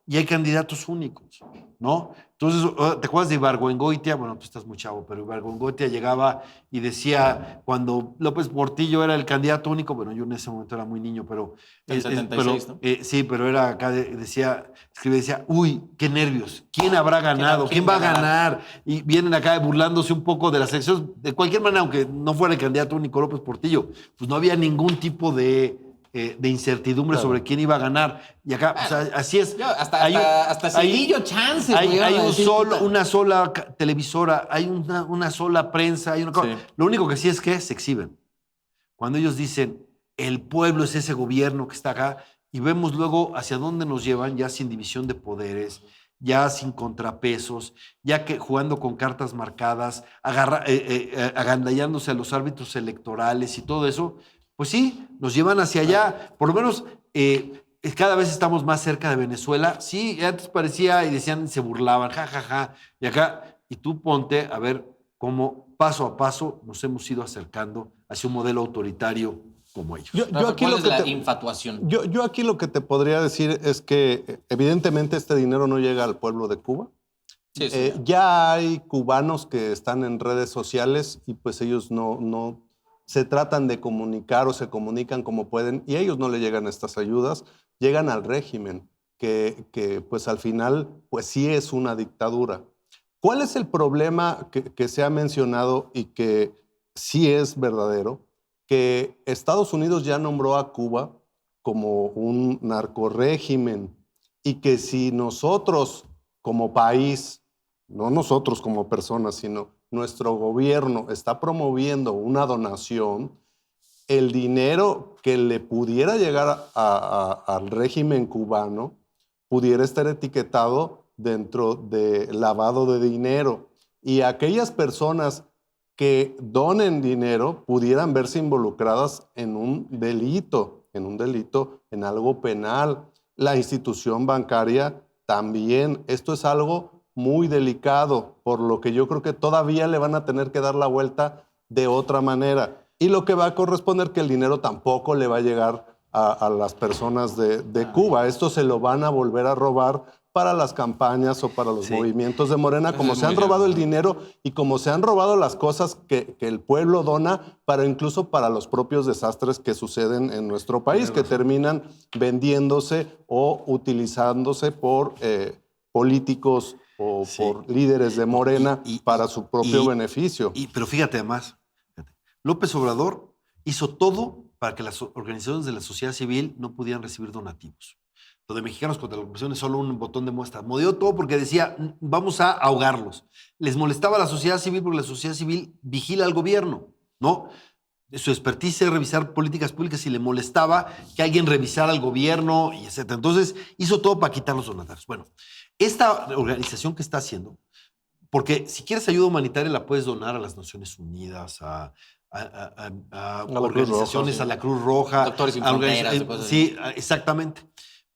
y hay candidatos únicos, ¿no? Entonces, ¿te acuerdas de Ibargüengoitia? Bueno, tú estás muy chavo, pero Ibargüengoitia llegaba y decía, cuando López Portillo era el candidato único, bueno, yo en ese momento era muy niño, pero... En 76, ¿no? Sí, pero era acá, decía, uy, qué nervios, ¿quién habrá ganado? ¿Quién va a ganar? Y vienen acá burlándose un poco de las elecciones. De cualquier manera, aunque no fuera el candidato único López Portillo, pues no había ningún tipo de incertidumbre sobre quién iba a ganar. Y acá, o sea, así es. Hasta Cedillo chances. Hay una sola televisora, hay una sola prensa. Sí. Lo único que sí es que se exhiben. Cuando ellos dicen, el pueblo es ese gobierno que está acá, y vemos luego hacia dónde nos llevan, ya sin división de poderes, ya sin contrapesos, ya que jugando con cartas marcadas, agandallándose a los árbitros electorales y todo eso, pues sí, nos llevan hacia allá. Por lo menos cada vez estamos más cerca de Venezuela. Sí, antes parecía y decían, se burlaban, ja. Y acá, y tú ponte a ver cómo paso a paso nos hemos ido acercando hacia un modelo autoritario como ellos. Yo aquí lo que la infatuación. Yo aquí lo que te podría decir es que evidentemente este dinero no llega al pueblo de Cuba. Sí. Ya hay cubanos que están en redes sociales y pues ellos no se tratan de comunicar o se comunican como pueden y a ellos no le llegan estas ayudas, llegan al régimen, que pues al final pues sí es una dictadura. ¿Cuál es el problema que se ha mencionado y que sí es verdadero? Que Estados Unidos ya nombró a Cuba como un narcorrégimen y que si nosotros como país, no nosotros como personas, sino nuestro gobierno está promoviendo una donación, el dinero que le pudiera llegar al régimen cubano pudiera estar etiquetado dentro de lavado de dinero y aquellas personas que donen dinero pudieran verse involucradas en un delito, en algo penal. La institución bancaria también. Esto es algo muy delicado, por lo que yo creo que todavía le van a tener que dar la vuelta de otra manera. Y lo que va a corresponder que el dinero tampoco le va a llegar a las personas de Cuba. Esto se lo van a volver a robar para las campañas o para los movimientos de Morena, como se han robado el dinero y como se han robado las cosas que el pueblo dona, incluso para los propios desastres que suceden en nuestro país, que terminan vendiéndose o utilizándose por políticos o por líderes de Morena para su propio beneficio. Pero fíjate además, López Obrador hizo todo para que las organizaciones de la sociedad civil no pudieran recibir donativos. Lo de Mexicanos contra la Corrupción es solo un botón de muestra. Modió todo porque decía, vamos a ahogarlos. Les molestaba a la sociedad civil porque la sociedad civil vigila al gobierno, ¿no? Su expertise es revisar políticas públicas y le molestaba que alguien revisara al gobierno, y etc. Entonces, hizo todo para quitar los donatarios. Bueno, esta organización que está haciendo, porque si quieres ayuda humanitaria la puedes donar a las Naciones Unidas, a organizaciones, a la Cruz Roja. Doctores Sin Fronteras. Sí, exactamente.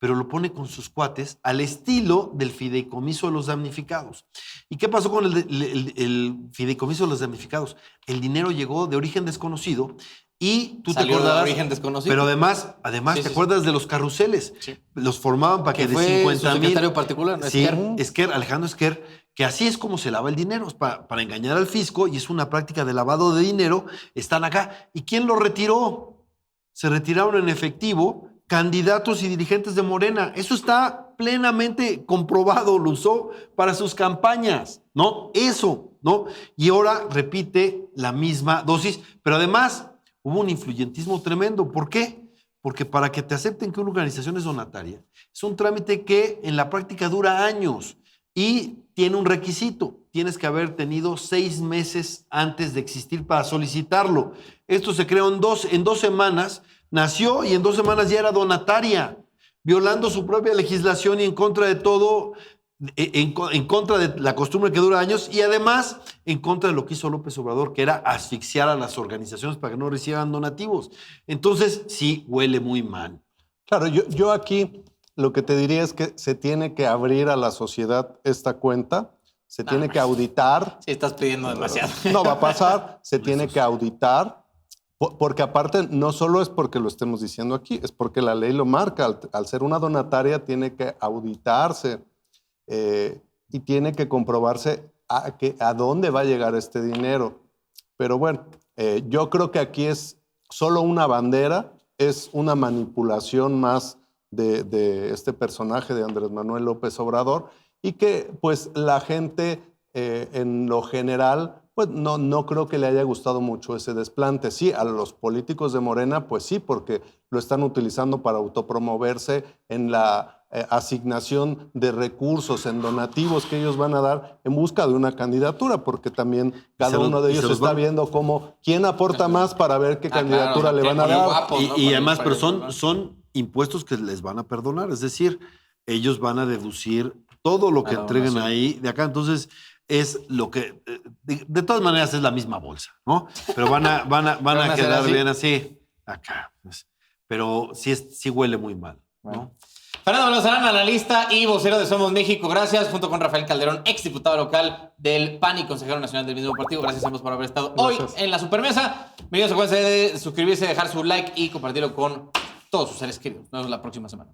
Pero lo pone con sus cuates al estilo del fideicomiso de los damnificados. ¿Y qué pasó con el fideicomiso de los damnificados? El dinero llegó de origen desconocido y tú salió te acordarás. De origen desconocido. Pero además sí, ¿te acuerdas de los carruseles? Sí. Los formaban para que de 50,000. Su secretario particular, sí, Alejandro Esquer, que así es como se lava el dinero, para engañar al fisco, y es una práctica de lavado de dinero. Están acá. ¿Y quién lo retiró? Se retiraron en efectivo candidatos y dirigentes de Morena. Eso está plenamente comprobado, lo usó para sus campañas, ¿no? Eso, ¿no? Y ahora repite la misma dosis, pero además hubo un influyentismo tremendo. ¿Por qué? Porque para que te acepten que una organización es donataria, es un trámite que en la práctica dura años y tiene un requisito. Tienes que haber tenido 6 meses antes de existir para solicitarlo. Esto se creó en dos semanas. Nació y en 2 semanas ya era donataria, violando su propia legislación y en contra de todo, en contra de la costumbre que dura años y además en contra de lo que hizo López Obrador, que era asfixiar a las organizaciones para que no reciban donativos. Entonces, sí, huele muy mal. Claro, yo aquí lo que te diría es que se tiene que abrir a la sociedad esta cuenta, se tiene que auditar. Sí, estás pidiendo demasiado. No va a pasar, se tiene que auditar. Porque aparte, no solo es porque lo estemos diciendo aquí, es porque la ley lo marca. Al ser una donataria tiene que auditarse y tiene que comprobarse a dónde va a llegar este dinero. Pero bueno, yo creo que aquí es solo una bandera, es una manipulación más de este personaje de Andrés Manuel López Obrador y que pues la gente en lo general pues no creo que le haya gustado mucho ese desplante. Sí, a los políticos de Morena, pues sí, porque lo están utilizando para autopromoverse en la asignación de recursos, en donativos que ellos van a dar en busca de una candidatura, porque también cada uno de ellos está viendo quién aporta más para ver qué candidatura le van a dar. Guapos, ¿no? Y además, pero son impuestos que les van a perdonar, es decir, ellos van a deducir todo lo que entreguen ahí de acá. Entonces, es lo que, de todas maneras es la misma bolsa, ¿no? Pero van a quedar bien así acá. Pues. Pero sí huele muy mal, ¿no? Bueno. Fernando Lozarán, analista y vocero de Somos México. Gracias, junto con Rafael Calderón, exdiputado local del PAN y consejero nacional del mismo partido. Gracias a ambos por haber estado hoy en la Supermesa. Bienvenidos, acuérdense de suscribirse, dejar su like y compartirlo con todos sus seres queridos. Nos vemos la próxima semana.